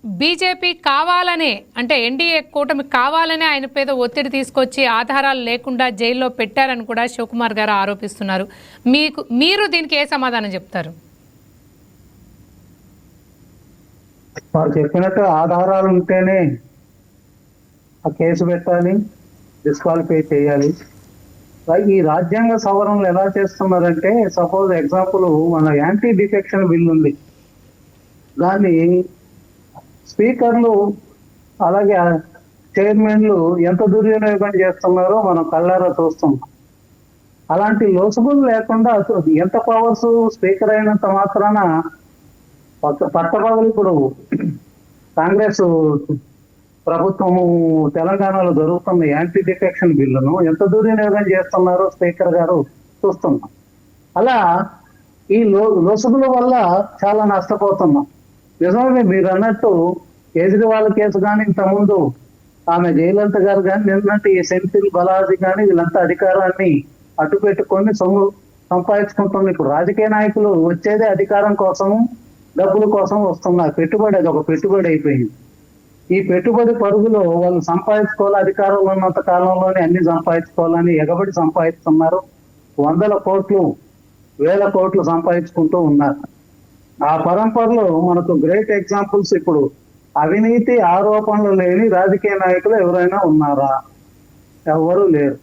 బీజేపీ కావాలనే, అంటే ఎన్డీఏ కూటమి కావాలనే ఆయన మీద ఒత్తిడి తీసుకొచ్చి ఆధారాలు లేకుండా జైల్లో పెట్టారని కూడా శివకుమార్ గారు ఆరోపిస్తున్నారు. మీరు దీనికి ఏ సమాధానం చెప్తారు? వారు చెప్పినట్టు ఆధారాలు ఉంటేనే ఆ కేసు పెట్టాలి, డిస్క్వాలిఫై చేయాలి. ఈ రాజ్యాంగ సవరణలు ఎలా చేస్తున్నారంటే, సపోజ్ ఎగ్జాంపుల్ మన యాంటీ డిఫెక్షన్ బిల్ ఉంది, దాన్ని స్పీకర్లు అలాగే చైర్మన్లు ఎంత దుర్వినియోగం చేస్తున్నారో మనం కళ్ళారా చూస్తున్నాం. అలాంటి లోసుగులు లేకుండా ఎంత పవర్స్ స్పీకర్ అయినంత మాత్రాన పట్టపగలు ఇప్పుడు కాంగ్రెస్ ప్రభుత్వము తెలంగాణలో జరుగుతున్న యాంటీ డిఫెక్షన్ బిల్లును ఎంత దుర్వినియోగం చేస్తున్నారో స్పీకర్ గారు చూస్తున్నాం. అలా ఈ లోసుగుల వల్ల చాలా నష్టపోతున్నాం. నిజమే మీరు అన్నట్టు కేజ్రీవాల్ కేసు కానీ, ఇంతకుముందు ఆమె జయలలిత గారు కానీ, నిన్నట్టు ఈ సెంథిల్ బలాజీ కానీ వీళ్ళంతా అధికారాన్ని అడ్డు పెట్టుకొని సొమ్ము సంపాదించుకుంటున్నారు. ఇప్పుడు రాజకీయ నాయకులు వచ్చేదే అధికారం కోసము, డబ్బుల కోసం వస్తున్నారు. పెట్టుబడి, అది ఒక పెట్టుబడి అయిపోయింది. ఈ పెట్టుబడి పరుగులో వాళ్ళు సంపాదించుకోవాలి, అధికారంలో ఉన్నంత కాలంలోనే అన్ని సంపాదించుకోవాలని ఎగబడి సంపాదిస్తున్నారు. 100 కోట్లు 1000 కోట్లు సంపాదించుకుంటూ ఉన్నారు. ఆ పరంపరలో మనకు గ్రేట్ ఎగ్జాంపుల్స్ ఇప్పుడు అవినీతి ఆరోపణలు లేని రాజకీయ నాయకులు ఎవరైనా ఉన్నారా? ఎవరు లేరు.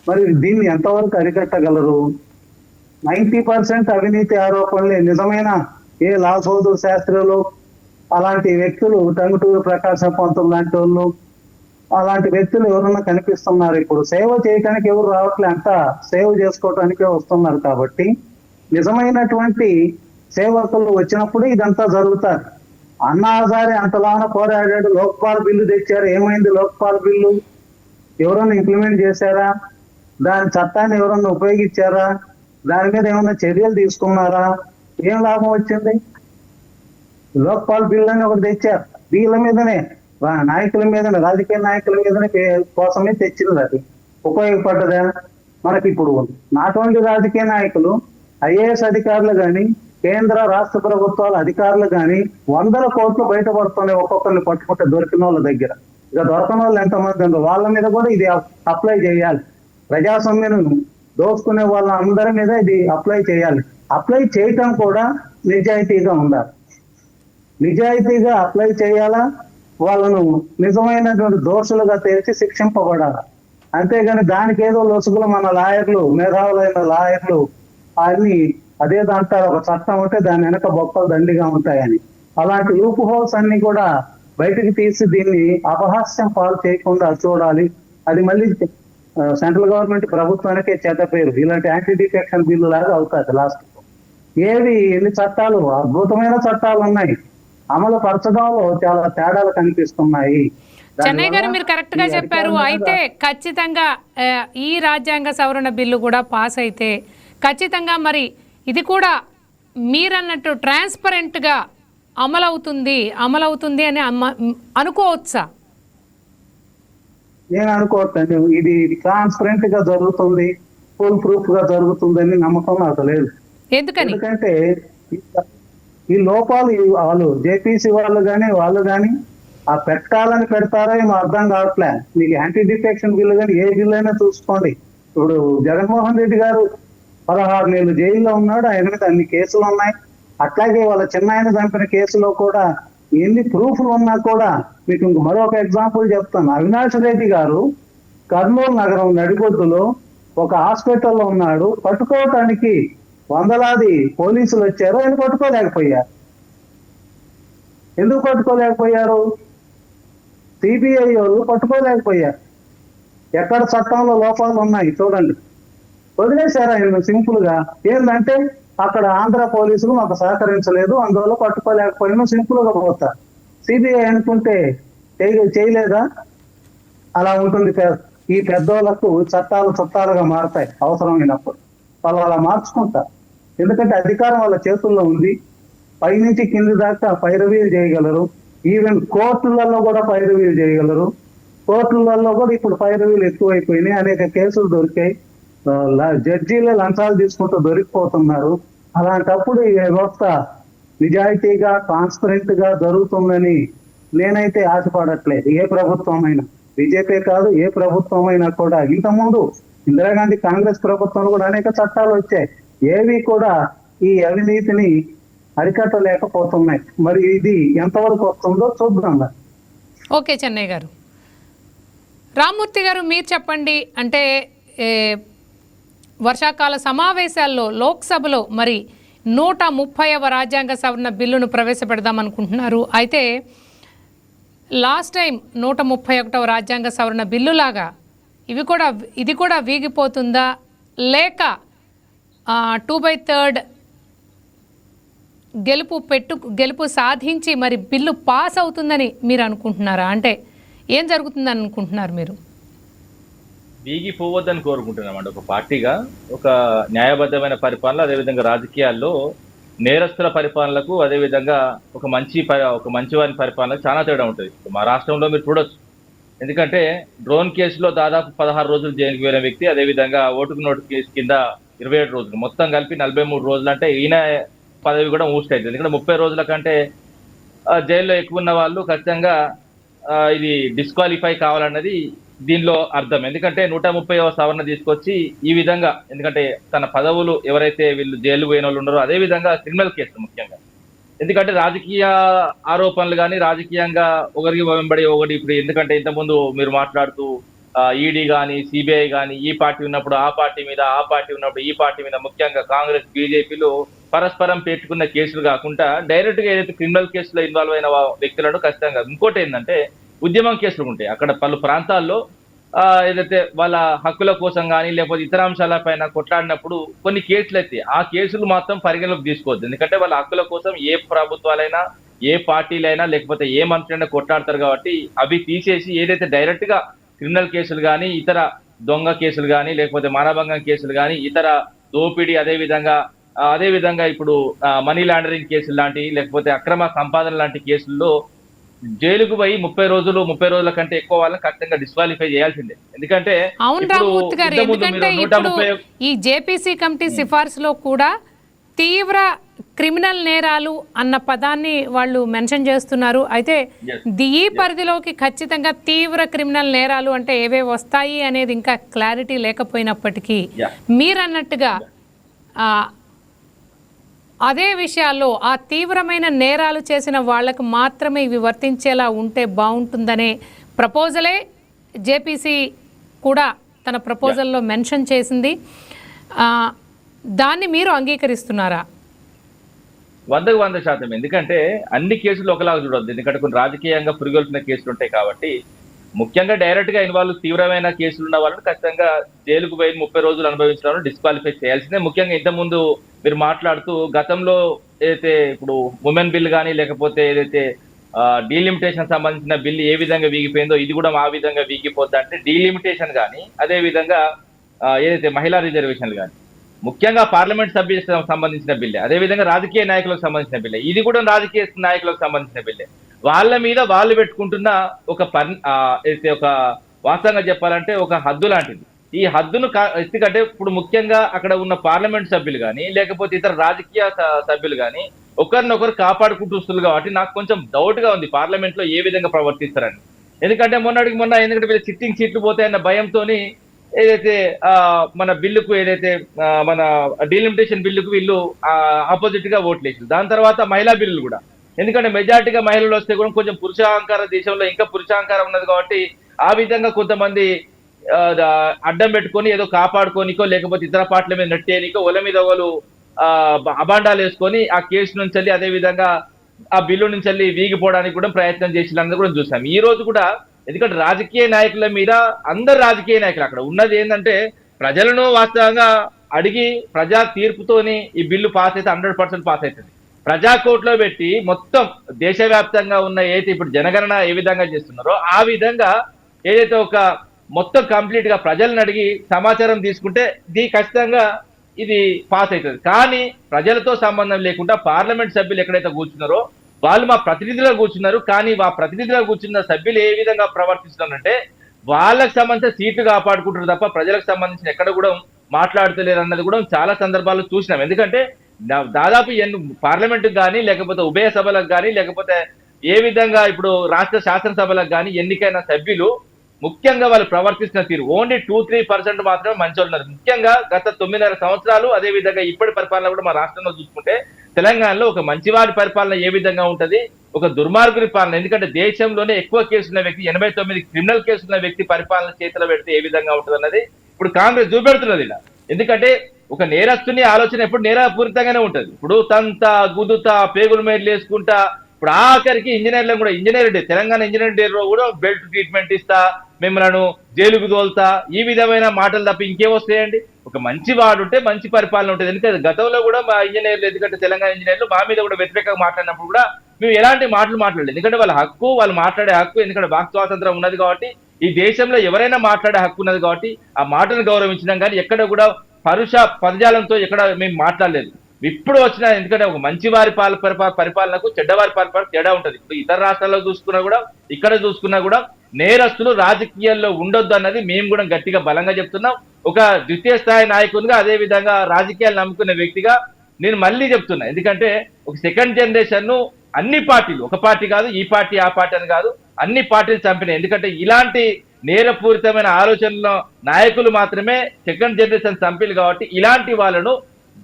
మరి దీన్ని ఎంతవరకు అరికట్టగలరు? 90% అవినీతి ఆరోపణలే. నిజమైన ఏ లాసోదు శాస్త్రులు అలాంటి వ్యక్తులు, టంగుటూరు ప్రకాశం పంతులు లాంటి వాళ్ళు, అలాంటి వ్యక్తులు ఎవరన్నా కనిపిస్తున్నారు? ఇప్పుడు సేవ చేయడానికి ఎవరు రావట్లే, అంతా సేవ చేసుకోవటానికే వస్తున్నారు. కాబట్టి నిజమైనటువంటి సేవకులు వచ్చినప్పుడు ఇదంతా జరుగుతారు. అన్నా హజారే అంతలాన పోరాడాడు, లోక్పాల్ బిల్లు తెచ్చారు. ఏమైంది లోక్పాల్ బిల్లు? ఎవరన్నా ఇంప్లిమెంట్ చేశారా? దాని చట్టాన్ని ఎవరన్నా ఉపయోగించారా? దాని మీద ఏమన్నా చర్యలు తీసుకున్నారా? ఏం లాభం వచ్చింది? లోక్పాల్ బిల్లు అని ఒకటి తెచ్చారు. వీళ్ళ మీదనే, నాయకుల మీదనే, రాజకీయ నాయకుల మీదనే కోసమే తెచ్చింది. అది ఉపయోగపడ్డదా? మనకి ఇప్పుడు నాటువంటి రాజకీయ నాయకులు, ఐఏఎస్ అధికారులు కానీ, కేంద్ర రాష్ట్ర ప్రభుత్వాల అధికారులు కానీ 100 కోట్లు బయటపడుతున్నాయి ఒక్కొక్కరిని పట్టుకుంటే దొరికిన వాళ్ళ దగ్గర. ఇక దొరకని వాళ్ళు ఎంతమంది ఉందో వాళ్ళ మీద కూడా ఇది అప్లై చేయాలి. ప్రజాస్వామ్యం దోచుకునే వాళ్ళ అందరి మీద ఇది అప్లై చేయాలి. అప్లై చేయటం కూడా నిజాయితీగా ఉండాలి. నిజాయితీగా అప్లై చేయాలా, వాళ్ళను నిజమైనటువంటి దోషులుగా తేల్చి శిక్షింపబడాలి. అంతేగాని దానికి ఏదో లొసుగులు మన లాయర్లు, మేధావులైన లాయర్లు అన్ని అదే దాంట్లో ఒక చట్టం ఉంటే దాని వెనక బొక్కలు దండిగా ఉంటాయని, అలాంటి లూప్ హోల్స్ అన్ని కూడా బయటకు తీసి దీన్ని అపహాస్యం పాలు చేయకుండా చూడాలి. అది మళ్ళీ సెంట్రల్ గవర్నమెంట్ ప్రభుత్వానికే చెడ్డ పేరు. ఇలాంటి యాంటీ డిఫెక్షన్ బిల్లు లాగా అవుతుంది లాస్ట్. ఎన్ని చట్టాలు, అద్భుతమైన చట్టాలు ఉన్నాయి, అమలు పరచడంలో చాలా తేడాలు కనిపిస్తున్నాయి. చెన్నై గారు మీరు కరెక్ట్ గా చెప్పారు. అయితే ఖచ్చితంగా ఈ రాజ్యాంగ సవరణ బిల్లు కూడా పాస్ అయితే ఖచ్చితంగా మరి ఇది కూడా మీరన్నట్టు ట్రాన్స్పరెంట్గా అమలవుతుంది అని అనుకోవచ్చా? నేను అనుకోవట్లేదు. ఇది ట్రాన్స్పరెంట్ గా జరుగుతుంది, ఫుల్ ప్రూఫ్ గా జరుగుతుందని నమ్మకం నాకు లేదు. ఎందుకంటే ఈ లోపాలు వాళ్ళు జేపీసీ వాళ్ళు కానీ ఆ పెట్టాలని పెడతారో ఏమో అర్థం కావట్లే. మీకు యాంటీ డిఫెక్షన్ బిల్లు కానీ ఏ బిల్లు అయినా చూసుకోండి. ఇప్పుడు జగన్మోహన్ రెడ్డి గారు 16 నెలలు జైల్లో ఉన్నాడు, ఆయన మీద అన్ని కేసులు ఉన్నాయి. అట్లాగే వాళ్ళ చిన్నాయన చంపిన కేసులో కూడా ఎన్ని ప్రూఫ్లు ఉన్నా కూడా మీకు మరొక ఎగ్జాంపుల్ చెప్తాను. అవినాష్ రెడ్డి గారు కర్నూలు నగరం నడిబొడ్డులో ఒక హాస్పిటల్లో ఉన్నాడు. పట్టుకోవటానికి వందలాది పోలీసులు వచ్చారు, ఆయన పట్టుకోలేకపోయారు. ఎందుకు పట్టుకోలేకపోయారు? సిబిఐ వాళ్ళు పట్టుకోలేకపోయారు. ఎక్కడ చట్టంలో లోపాలు ఉన్నాయి చూడండి. వదిలేశారు ఆయన సింపుల్ గా. ఏంటంటే అక్కడ ఆంధ్ర పోలీసులు మాకు సహకరించలేదు, అందువల్ల పట్టుకోలేకపోయినా సింపుల్ గా పోతారు. సిబిఐ అనుకుంటే చేయలేదా? అలా ఉంటుంది. ఈ పెద్దోళ్లకు చట్టాలు చుట్టాలుగా మారతాయి అవసరమైనప్పుడు. వాళ్ళు అలా మార్చుకుంటారు. ఎందుకంటే అధికారం వాళ్ళ చేతుల్లో ఉంది. పైనుంచి కింది దాకా పైరవీలు చేయగలరు. ఈవెన్ కోర్టులలో కూడా పైరవీలు చేయగలరు. కోర్టులలో కూడా ఇప్పుడు పైరవీలు ఎక్కువైపోయినాయి. అనేక కేసులు దొరికాయి. జడ్జీలే లంచాలు తీసుకుంటూ దొరికిపోతున్నారు. అలాంటప్పుడు ఈ వ్యవస్థ నిజాయితీగా ట్రాన్స్పరెంట్ గా జరుగుతుందని నేనైతే ఆశపడట్లేదు. ఏ ప్రభుత్వమైనా, బీజేపీ కాదు ఏ ప్రభుత్వమైనా కూడా. ఇంతకుముందు ఇందిరాగాంధీ కాంగ్రెస్ ప్రభుత్వంలో కూడా అనేక చట్టాలు వచ్చాయి. ఏవి కూడా ఈ అవినీతిని అరికట్టలేకపోతున్నాయి. మరి ఇది ఎంతవరకు వస్తుందో చూద్దాం. ఓకే చెన్నయ్య గారు. రామ్మూర్తి గారు మీరు చెప్పండి. అంటే వర్షాకాల సమావేశాల్లో లోక్సభలో మరి 130వ రాజ్యాంగ సవరణ బిల్లును ప్రవేశపెడదాం అనుకుంటున్నారు. అయితే లాస్ట్ టైం 131వ రాజ్యాంగ సవరణ బిల్లులాగా ఇది కూడా వీగిపోతుందా, లేక 2/3 గెలుపు సాధించి మరి బిల్లు పాస్ అవుతుందని మీరు అనుకుంటున్నారా? అంటే ఏం జరుగుతుందని అనుకుంటున్నారు మీరు? వీగిపోవద్దని కోరుకుంటున్నామండి. ఒక పార్టీగా ఒక న్యాయబద్ధమైన పరిపాలన, అదేవిధంగా రాజకీయాల్లో నేరస్తుల పరిపాలనలకు, అదేవిధంగా ఒక మంచివారి పరిపాలనకు చాలా తేడా ఉంటుంది. మా రాష్ట్రంలో మీరు చూడొచ్చు. ఎందుకంటే డ్రోన్ కేసులో దాదాపు 16 రోజులు జైలుకి వెళ్ళిన వ్యక్తి, అదేవిధంగా ఓటుకు నోటు కేసు కింద 27 రోజులు, మొత్తం కలిపి 43 రోజులు. అంటే ఈయన పదవి కూడా ఊస్ట్ అవుతుంది. ఎందుకంటే 30 రోజుల కంటే జైల్లో ఎక్కువ ఉన్న వాళ్ళు ఖచ్చితంగా ఇది డిస్క్వాలిఫై కావాలన్నది దీనిలో అర్థం. ఎందుకంటే 130వ సవరణ తీసుకొచ్చి ఈ విధంగా, ఎందుకంటే తన పదవులు ఎవరైతే వీళ్ళు జైలు పోయిన వాళ్ళు ఉన్నారో, అదే విధంగా క్రిమినల్ కేసులు ముఖ్యంగా, ఎందుకంటే రాజకీయ ఆరోపణలు కానీ రాజకీయంగా ఒకరికి వెంబడి ఒకటి, ఇప్పుడు ఎందుకంటే ఇంతకుముందు మీరు మాట్లాడుతూ ఈడీ కానీ సిబిఐ కానీ ఈ పార్టీ ఉన్నప్పుడు ఆ పార్టీ మీద, ఆ పార్టీ ఉన్నప్పుడు ఈ పార్టీ మీద, ముఖ్యంగా కాంగ్రెస్ బీజేపీలు పరస్పరం పెట్టుకున్న కేసులు కాకుండా డైరెక్ట్ గా ఏదైతే క్రిమినల్ కేసులో ఇన్వాల్వ్ అయిన వ్యక్తులను ఖచ్చితంగా. ఇంకోటి ఏంటంటే ఉద్యమం కేసులు ఉంటాయి. అక్కడ పలు ప్రాంతాల్లో ఏదైతే వాళ్ళ హక్కుల కోసం కానీ లేకపోతే ఇతర అంశాల పైన కొట్లాడినప్పుడు కొన్ని కేసులు అయితే ఆ కేసులు మాత్రం పరిగణలోకి తీసుకోవద్దు. ఎందుకంటే వాళ్ళ హక్కుల కోసం ఏ ప్రభుత్వాలైనా, ఏ పార్టీలైనా, లేకపోతే ఏ మంత్రులైనా కొట్లాడతారు. కాబట్టి అవి తీసేసి ఏదైతే డైరెక్ట్ గా క్రిమినల్ కేసులు కానీ, ఇతర దొంగ కేసులు కానీ, లేకపోతే మానభంగం కేసులు కానీ, ఇతర దోపిడీ, అదేవిధంగా ఇప్పుడు మనీ లాండరింగ్ కేసులు లాంటివి, లేకపోతే అక్రమ సంపాదన లాంటి కేసుల్లో జైలుకు పోయి 30 రోజుల కంటే ఎక్కువ వాళ్ళని ఖచ్చితంగా డిస్క్వాలిఫై చేయాల్సిందే. ఎందుకంటే అవును రామ్మూర్తి గారు, ఎందుకంటే ఇప్పుడు ఈ జేపీసీ కమిటీ సిఫార్సులో కూడా తీవ్ర క్రిమినల్ నేరాలు అన్న పదాన్ని వాళ్ళు మెన్షన్ చేస్తున్నారు. అయితే ఈ పరిధిలోకి ఖచ్చితంగా తీవ్ర క్రిమినల్ నేరాలు అంటే ఏవే వస్తాయి అనేది ఇంకా క్లారిటీ లేకపోయినప్పటికీ మీరన్నట్టుగా అదే విషయాల్లో ఆ తీవ్రమైన నేరాలు చేసిన వాళ్లకు మాత్రమే ఇవి వర్తించేలా ఉంటే బాగుంటుందనే ప్రపోజలే జేపీసీ కూడా తన ప్రపోజల్లో మెన్షన్ చేసింది. దాన్ని మీరు అంగీకరిస్తున్నారా? 100% ఎందుకంటే అన్ని కేసులు ఒకలాగా చూడొద్దు. ఎందుకంటే కొన్ని రాజకీయంగా పురిగొల్పిన కేసులు ఉంటాయి. కాబట్టి ముఖ్యంగా డైరెక్ట్ గా ఇన్వాల్వ్ తీవ్రమైన కేసులు ఉన్న వాళ్ళని ఖచ్చితంగా జైలుకు పోయి 30 రోజులు అనుభవించిన వాళ్ళని డిస్క్వాలిఫై చేయాల్సిందే. ముఖ్యంగా ఇంతకుముందు మీరు మాట్లాడుతూ గతంలో ఏదైతే ఇప్పుడు ఉమెన్ బిల్ కానీ, లేకపోతే ఏదైతే డీలిమిటేషన్ సంబంధించిన బిల్లు ఏ విధంగా వీగిపోయిందో ఇది కూడా ఆ విధంగా వీగిపోద్ది. అంటే డీలిమిటేషన్ కానీ, అదే విధంగా ఏదైతే మహిళా రిజర్వేషన్లు కానీ, ముఖ్యంగా పార్లమెంట్ సభ్యులకు సంబంధించిన బిల్లే, అదేవిధంగా రాజకీయ నాయకులకు సంబంధించిన బిల్లే, ఇది కూడా రాజకీయ నాయకులకు సంబంధించిన బిల్లే. వాళ్ళ మీద వాళ్ళు పెట్టుకుంటున్న ఒక అయితే ఒక వాస్తవంగా చెప్పాలంటే ఒక హద్దు లాంటిది. ఈ హద్దును ఎందుకంటే ఇప్పుడు ముఖ్యంగా అక్కడ ఉన్న పార్లమెంట్ సభ్యులు కానీ, లేకపోతే ఇతర రాజకీయ సభ్యులు కానీ ఒకరినొకరు కాపాడుకుంటూ వస్తున్నారు. కాబట్టి నాకు కొంచెం డౌట్ గా ఉంది పార్లమెంట్ లో ఏ విధంగా ప్రవర్తిస్తారని. ఎందుకంటే ఎందుకంటే వీళ్ళు సిట్టింగ్ సీట్లు పోతాయన్న భయంతో ఏదైతే మన బిల్లుకు, ఏదైతే మన డీలిమిటేషన్ బిల్లుకు వీళ్ళు ఆపోజిట్ గా ఓట్లు వేసారు. దాని తర్వాత మహిళా బిల్లులు కూడా ఎందుకంటే మెజారిటీగా మహిళలు వస్తే కూడా కొంచెం పురుషాంకార దేశంలో ఇంకా పురుషాంకారం ఉన్నది కాబట్టి ఆ విధంగా కొంతమంది అడ్డం పెట్టుకొని ఏదో కాపాడుకోనికో లేకపోతే ఇతర పార్టీల మీద నెట్టేనికో ఒల మీద వాళ్ళు అబాండాలు వేసుకొని ఆ కేసు నుంచి వెళ్ళి అదే విధంగా ఆ బిల్లు నుంచి వెళ్ళి వీగిపోవడానికి కూడా ప్రయత్నం చేసినందుకు కూడా చూసాం. ఈ రోజు కూడా ఎందుకంటే రాజకీయ నాయకుల మీద అందరు రాజకీయ నాయకులు అక్కడ ఉన్నది ఏంటంటే ప్రజలను వాస్తవంగా అడిగి ప్రజా తీర్పుతోని ఈ బిల్లు పాస్ అయితే 100% పాస్ అవుతుంది. ప్రజా కోర్టులో పెట్టి మొత్తం దేశవ్యాప్తంగా ఉన్న ఏదైతే ఇప్పుడు జనగణన ఏ విధంగా చేస్తున్నారో ఆ విధంగా ఏదైతే ఒక మొత్తం కంప్లీట్ గా ప్రజలను అడిగి సమాచారం తీసుకుంటే ఖచ్చితంగా ఇది పాస్ అవుతుంది. కానీ ప్రజలతో సంబంధం లేకుండా పార్లమెంట్ సభ్యులు ఎక్కడైతే కూర్చున్నారో వాళ్ళు మా ప్రతినిధులుగా కూర్చున్నారు. కానీ ఆ ప్రతినిధులుగా కూర్చున్న సభ్యులు ఏ విధంగా ప్రవర్తిస్తున్నారంటే వాళ్ళకి సంబంధించిన సీట్లు కాపాడుకుంటారు తప్ప ప్రజలకు సంబంధించిన ఎక్కడ కూడా మాట్లాడతలేరు అన్నది కూడా చాలా సందర్భాల్లో చూసినాం. ఎందుకంటే దాదాపు పార్లమెంటుకు కానీ లేకపోతే ఉభయ సభలకు కానీ లేకపోతే ఏ విధంగా ఇప్పుడు రాష్ట్ర శాసనసభలకు కానీ ఎన్నికైన సభ్యులు ముఖ్యంగా వాళ్ళు ప్రవర్తిస్తున్న తీరు ఓన్లీ 2-3% మాత్రమే మంచోళ్ళు ఉన్నారు. ముఖ్యంగా గత 9.5 సంవత్సరాలు అదే విధంగా ఇప్పటి పరిపాలన కూడా మా రాష్ట్రంలో చూసుకుంటే తెలంగాణలో ఒక మంచివారి పరిపాలన ఏ విధంగా ఉంటది, ఒక దుర్మార్గుడి పాలన. ఎందుకంటే దేశంలోనే ఎక్కువ కేసున్న వ్యక్తి 89 క్రిమినల్ కేసున్న వ్యక్తి పరిపాలన చేతిలో పెడితే ఏ విధంగా ఉంటుంది అన్నది ఇప్పుడు కాంగ్రెస్ చూపెడుతున్నది ఇలా. ఎందుకంటే ఒక నేరస్తుని ఆలోచన ఎప్పుడు నేరపూరితంగానే ఉంటది. ఇప్పుడు తంత గుదుత పేగుల మీద వేసుకుంటా ఇప్పుడు ఆఖరికి ఇంజనీర్లను కూడా ఇంజనీర్ డే తెలంగాణ ఇంజనీర్ డేలో కూడా బెల్ట్ ట్రీట్మెంట్ ఇస్తా మిమ్మల్ని జైలుకు తోలుతా ఈ విధమైన మాటలు తప్ప ఇంకేం వస్తాయండి? ఒక మంచి వాడు ఉంటే మంచి పరిపాలన ఉంటుంది. ఎందుకంటే గతంలో కూడా మా ఇంజనీర్లు ఎందుకంటే తెలంగాణ ఇంజనీర్లు మా మీద కూడా వ్యతిరేకంగా మాట్లాడినప్పుడు కూడా మేము ఎలాంటి మాటలు మాట్లాడలేదు. ఎందుకంటే వాళ్ళ హక్కు, వాళ్ళు మాట్లాడే హక్కు, ఎందుకంటే వాక్ స్వాతంత్రం ఉన్నది కాబట్టి ఈ దేశంలో ఎవరైనా మాట్లాడే హక్కు ఉన్నది కాబట్టి ఆ మాటను గౌరవించినాం. కానీ ఎక్కడ కూడా పరుష పదజాలంతో ఎక్కడ మేము మాట్లాడలేదు. ఇప్పుడు వచ్చిన ఎందుకంటే ఒక మంచి వారి పరిపాలనకు చెడ్డవారి పరిపాలన తేడా ఉంటది. ఇప్పుడు ఇతర రాష్ట్రాల్లో చూసుకున్నా కూడా ఇక్కడ చూసుకున్నా కూడా నేరస్తులు రాజకీయాల్లో ఉండొద్దు అన్నది మేము కూడా గట్టిగా బలంగా చెప్తున్నాం. ఒక ద్వితీయ స్థాయి నాయకునిగా అదే విధంగా రాజకీయాలు నమ్ముకునే వ్యక్తిగా నేను మళ్ళీ చెప్తున్నా. ఎందుకంటే ఒక సెకండ్ జనరేషన్ ను అన్ని పార్టీలు, ఒక పార్టీ కాదు, ఈ పార్టీ ఆ పార్టీ అని కాదు, అన్ని పార్టీలు చంపినాయి. ఎందుకంటే ఇలాంటి నేరపూరితమైన ఆలోచనల నాయకులు మాత్రమే సెకండ్ జనరేషన్ చంపిలు కాబట్టి ఇలాంటి వాళ్ళను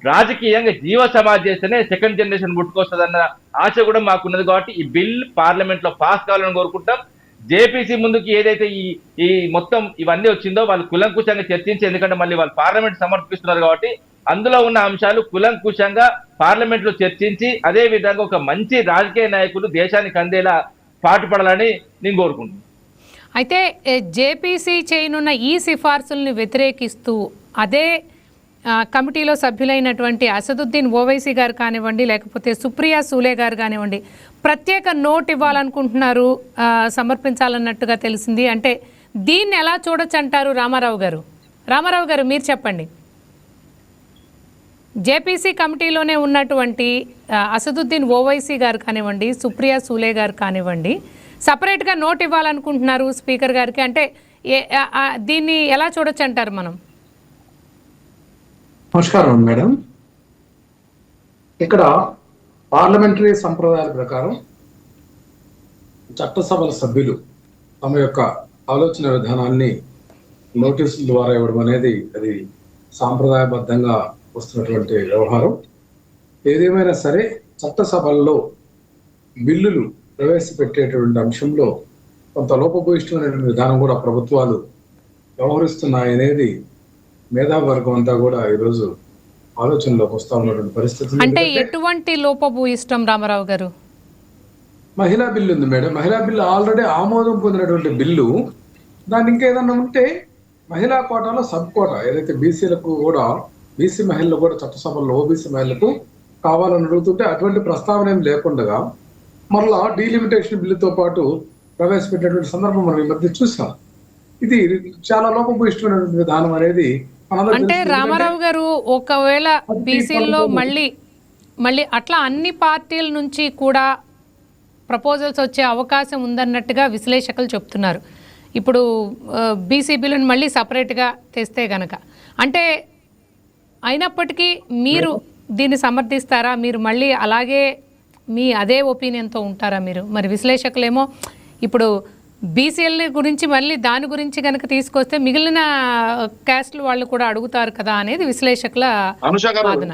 రాజకీయంగా జీవ సమాజ్ చేస్తేనే సెకండ్ జనరేషన్ పుట్టుకొస్తుందన్న ఆశ కూడా మాకున్నది. కాబట్టి ఈ బిల్ పార్లమెంట్ లో పాస్ కావాలని కోరుకుంటాం. జేపీసీ ముందుకి ఏదైతే ఈ మొత్తం ఇవన్నీ వచ్చిందో వాళ్ళు కులంకుశంగా చర్చించి, ఎందుకంటే మళ్ళీ వాళ్ళు పార్లమెంట్ సమర్పిస్తున్నారు కాబట్టి అందులో ఉన్న అంశాలు కులంకుశంగా పార్లమెంట్ లో చర్చించి అదే విధంగా ఒక మంచి రాజకీయ నాయకులు దేశానికి అందేలా పాటుపడాలని నేను కోరుకుంటున్నాను. అయితే జేపీసీ చేయనున్న ఈ సిఫార్సుల్ని వ్యతిరేకిస్తూ అదే కమిటీలో సభ్యులైనటువంటి అసదుద్దీన్ ఓవైసీ గారు కానివ్వండి లేకపోతే సుప్రియా సూలే గారు కానివ్వండి ప్రత్యేక నోట్ ఇవ్వాలనుకుంటున్నారు, సమర్పించాలన్నట్టుగా తెలిసింది. అంటే దీన్ని ఎలా చూడొచ్చు అంటారు రామారావు గారు? రామారావు గారు మీరు చెప్పండి. జేపీసీ కమిటీలోనే ఉన్నటువంటి అసదుద్దీన్ ఓవైసీ గారు కానివ్వండి సుప్రియా సూలే గారు కానివ్వండి సపరేట్గా నోట్ ఇవ్వాలనుకుంటున్నారు స్పీకర్ గారికి. అంటే దీన్ని ఎలా చూడొచ్చు అంటారు మనం? నమస్కారం మేడం. ఇక్కడ పార్లమెంటరీ సంప్రదాయాల ప్రకారం చట్టసభల సభ్యులు తమ యొక్క ఆలోచన విధానాన్ని నోటీసుల ద్వారా ఇవ్వడం అనేది అది సాంప్రదాయబద్ధంగా వస్తున్నటువంటి వ్యవహారం. ఏదేమైనా సరే చట్టసభల్లో బిల్లులు ప్రవేశపెట్టేటువంటి అంశంలో కొంత లోపభూయిష్టమైన విధానం కూడా ప్రభుత్వాలు వ్యవహరిస్తున్నాయనేది మేధావర్గం అంతా కూడా ఈరోజు ఆలోచనలోకి వస్తా ఉన్నటువంటి పరిస్థితి. అంటే ఎటువంటి లోపభూయిష్టం రామారావు గారు? మహిళా బిల్లు ఉంది మేడం. మహిళా బిల్లు ఆల్రెడీ ఆమోదం పొందినటువంటి బిల్లు. దాన్ని ఇంకేదన్నా ఉంటే మహిళా కోటాలో సబ్ కోటా ఏదైతే బీసీలకు కూడా బీసీ మహిళలు కూడా చట్టసభల్లో ఓబీసీ మహిళలకు కావాలని అడుగుతుంటే అటువంటి ప్రస్తావన ఏం లేకుండా మరలా డీలిమిటేషన్ బిల్లుతో పాటు ప్రవేశపెట్టినటువంటి సందర్భం మనం ఈ మధ్య చూసాం. ఇది చాలా లోపభూయిష్టమైనటువంటి విధానం అనేది అంటే రామారావు గారు ఒకవేళ బీసీల్లో మళ్ళీ అట్లా అన్ని పార్టీల నుంచి కూడా ప్రపోజల్స్ వచ్చే అవకాశం ఉందన్నట్టుగా విశ్లేషకులు చెప్తున్నారు. ఇప్పుడు బీసీ బిల్లును మళ్ళీ సపరేట్గా తెస్తే గనక అంటే అయినప్పటికీ మీరు దీన్ని సమర్థిస్తారా? మీరు మళ్ళీ అలాగే మీ అదే ఒపీనియన్తో ఉంటారా మీరు? మరి విశ్లేషకులేమో ఇప్పుడు బీసీఎల్ గురించి మళ్ళీ దాని గురించి కనుక తీసుకొస్తే మిగిలిన క్యాస్ట్లు వాళ్ళు కూడా అడుగుతారు కదా అనేది విశ్లేషకుల వాదన.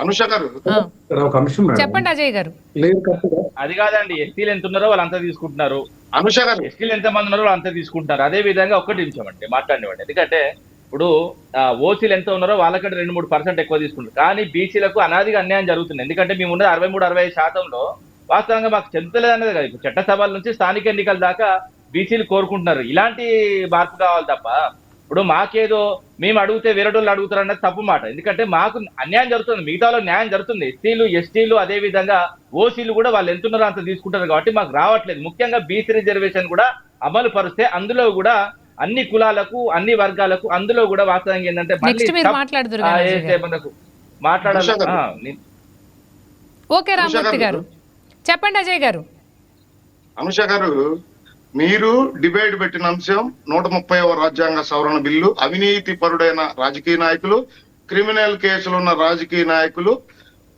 అనుష గారు ఆ, ఇక్కడ ఒక అంశం మేడం చెప్పండి అజయ్ గారు. క్లియర్ కట్ గా అది కాదండి, ఎస్టీలు ఎంత ఉన్నారో వాళ్ళు అంతా తీసుకుంటున్నారు, అనుష గారు ఎస్టీలు ఎంత మంది ఉన్నారో వాళ్ళు అంతా తీసుకుంటారు. అదే విధంగా ఒక్కటి నిమిషం అండి మాట్లాడినవ్వండి. ఎందుకంటే ఇప్పుడు ఓసీలు ఎంత ఉన్నారో వాళ్ళకంటే 2-3% ఎక్కువ తీసుకుంటారు. కానీ బీసీలకు అనాదిగా అన్యాయం జరుగుతుంది. ఎందుకంటే మేము ఉన్నది 63-65%లో వాస్తవంగా మాకు చెందుతలేదు అనేది కదా. ఇప్పుడు చట్టసభల నుంచి స్థానిక ఎన్నికల దాకా బీసీలు కోరుకుంటున్నారు ఇలాంటి మార్పు కావాలి తప్ప ఇప్పుడు మాకేదో మేము అడిగితే వేరేటోళ్ళు అడుగుతారు అన్నది తప్పు మాట. ఎందుకంటే మాకు అన్యాయం జరుగుతుంది, మిగతా వాళ్ళకి న్యాయం జరుగుతుంది. ఎస్టీలు ఎస్టీలు అదే విధంగా ఓసీలు కూడా వాళ్ళు ఎంతున్నారో అంత తీసుకుంటారు కాబట్టి మాకు రావట్లేదు. ముఖ్యంగా బీసీ రిజర్వేషన్ కూడా అమలు పరిస్తే అందులో కూడా అన్ని కులాలకు అన్ని వర్గాలకు అందులో కూడా వాస్తవంగా ఏంటంటే నెక్స్ట్ మీరు మాట్లాడుదురు కదా అజయ్ గారు. మనకు మాట్లాడాలి. ఓకే రామమూర్తి గారు చెప్పండి అజయ్ గారు. అనుష గారు, మీరు డిబేట్ పెట్టిన అంశం 130వ రాజ్యాంగ సవరణ బిల్లు. అవినీతి పరుడైన రాజకీయ నాయకులు, క్రిమినల్ కేసులు ఉన్న రాజకీయ నాయకులు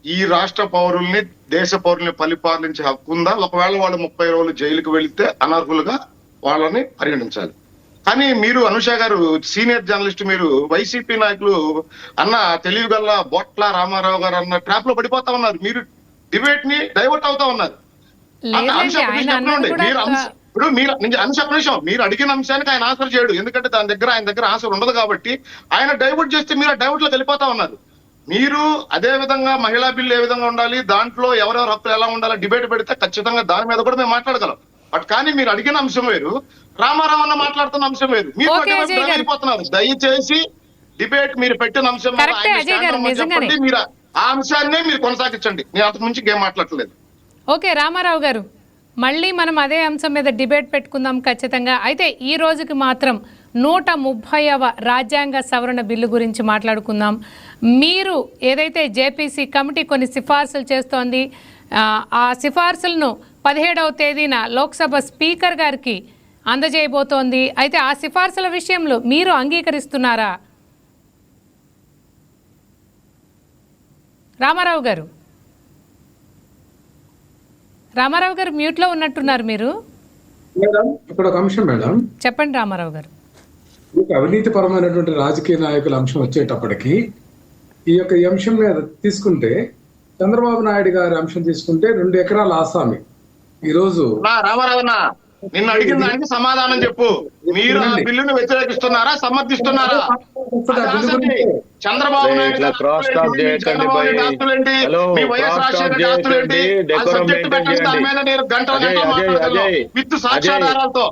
ఈ రాష్ట్ర పౌరుల్ని, దేశ పౌరుల్ని పరిపాలించే హక్కు ఉందా? ఒకవేళ వాళ్ళు 30 రోజులు జైలుకు వెళితే అనర్హులుగా వాళ్ళని పరిగణించాలి. కానీ మీరు అనుష గారు సీనియర్ జర్నలిస్ట్, మీరు వైసీపీ నాయకులు అన్న తెలివిగల్ల బొట్ల రామారావు గారు అన్న ట్రాప్ లో పడిపోతా ఉన్నారు. మీరు డిబేట్ ని డైవర్ట్ అవుతా ఉన్నారు. లేదండి, ఆయన అన్నది కూడా ఇప్పుడు మీరు అంశ నిమిషం, మీరు అడిగిన అంశానికి ఆయన ఆన్సర్ చేయడు. ఎందుకంటే ఆయన దగ్గర ఆన్సర్ ఉండదు కాబట్టి ఆయన డైవర్ట్ చేస్తే మీరు డైవర్ట్ లో వెళ్ళిపోతా ఉన్నారు. మీరు అదే విధంగా మహిళా బిల్లు ఏ విధంగా ఉండాలి, దాంట్లో ఎవరెవరు హక్కులు ఎలా ఉండాలి డిబేట్ పెడితే ఖచ్చితంగా దాని మీద కూడా మేము మాట్లాడగలం. బట్ కానీ మీరు అడిగిన అంశం వేరు, రామారావు అన్న మాట్లాడుతున్న అంశం వేరు. మీరు వెళ్ళిపోతున్నారు. దయచేసి డిబేట్ మీరు పెట్టిన అంశం చెప్పండి, మీరు ఆ అంశాన్నే మీరు కొనసాగించండి. నేను అంతకు మించి గేమ్ మాట్లాడలేదు. ఓకే రామారావు గారు, మళ్ళీ మనం అదే అంశం మీద డిబేట్ పెట్టుకుందాం ఖచ్చితంగా. అయితే ఈ రోజుకి మాత్రం 130వ రాజ్యాంగ సవరణ బిల్లు గురించి మాట్లాడుకుందాం. మీరు ఏదైతే జేపీసీ కమిటీ కొన్ని సిఫార్సులు చేస్తోంది, ఆ సిఫార్సులను 17వ తేదీన లోక్సభ స్పీకర్ గారికి అందజేయబోతోంది. అయితే ఆ సిఫార్సుల విషయంలో మీరు అంగీకరిస్తున్నారా? రామారావు గారు మ్యూట్లో ఉన్నట్టున్నారు మీరు. మేడం ఇక్కడ ఒక అంశం మేడం, చెప్పండి రామారావు గారు. అవినీతి పరమైనటువంటి రాజకీయ నాయకుల అంశం వచ్చేటప్పటికి ఈ అంశం మీద తీసుకుంటే చంద్రబాబు నాయుడు గారి అంశం తీసుకుంటే 2 ఎకరాల ఆసామి ఈ రోజు రామారావు నిన్ను అడిగిన దానికి సమాధానం చెప్పు. మీరు ఆ బిల్లును వ్యతిరేకిస్తున్నారా, సమర్థిస్తున్నారా? చంద్రబాబు నాయుడు మీ వైఎస్ రాజశేఖర ఆస్తులేంటి? ఆ సబ్జెక్ట్ పెట్టండి, దాని మీద నేను గంటల విత్ సాక్ష్యాధారాలతో.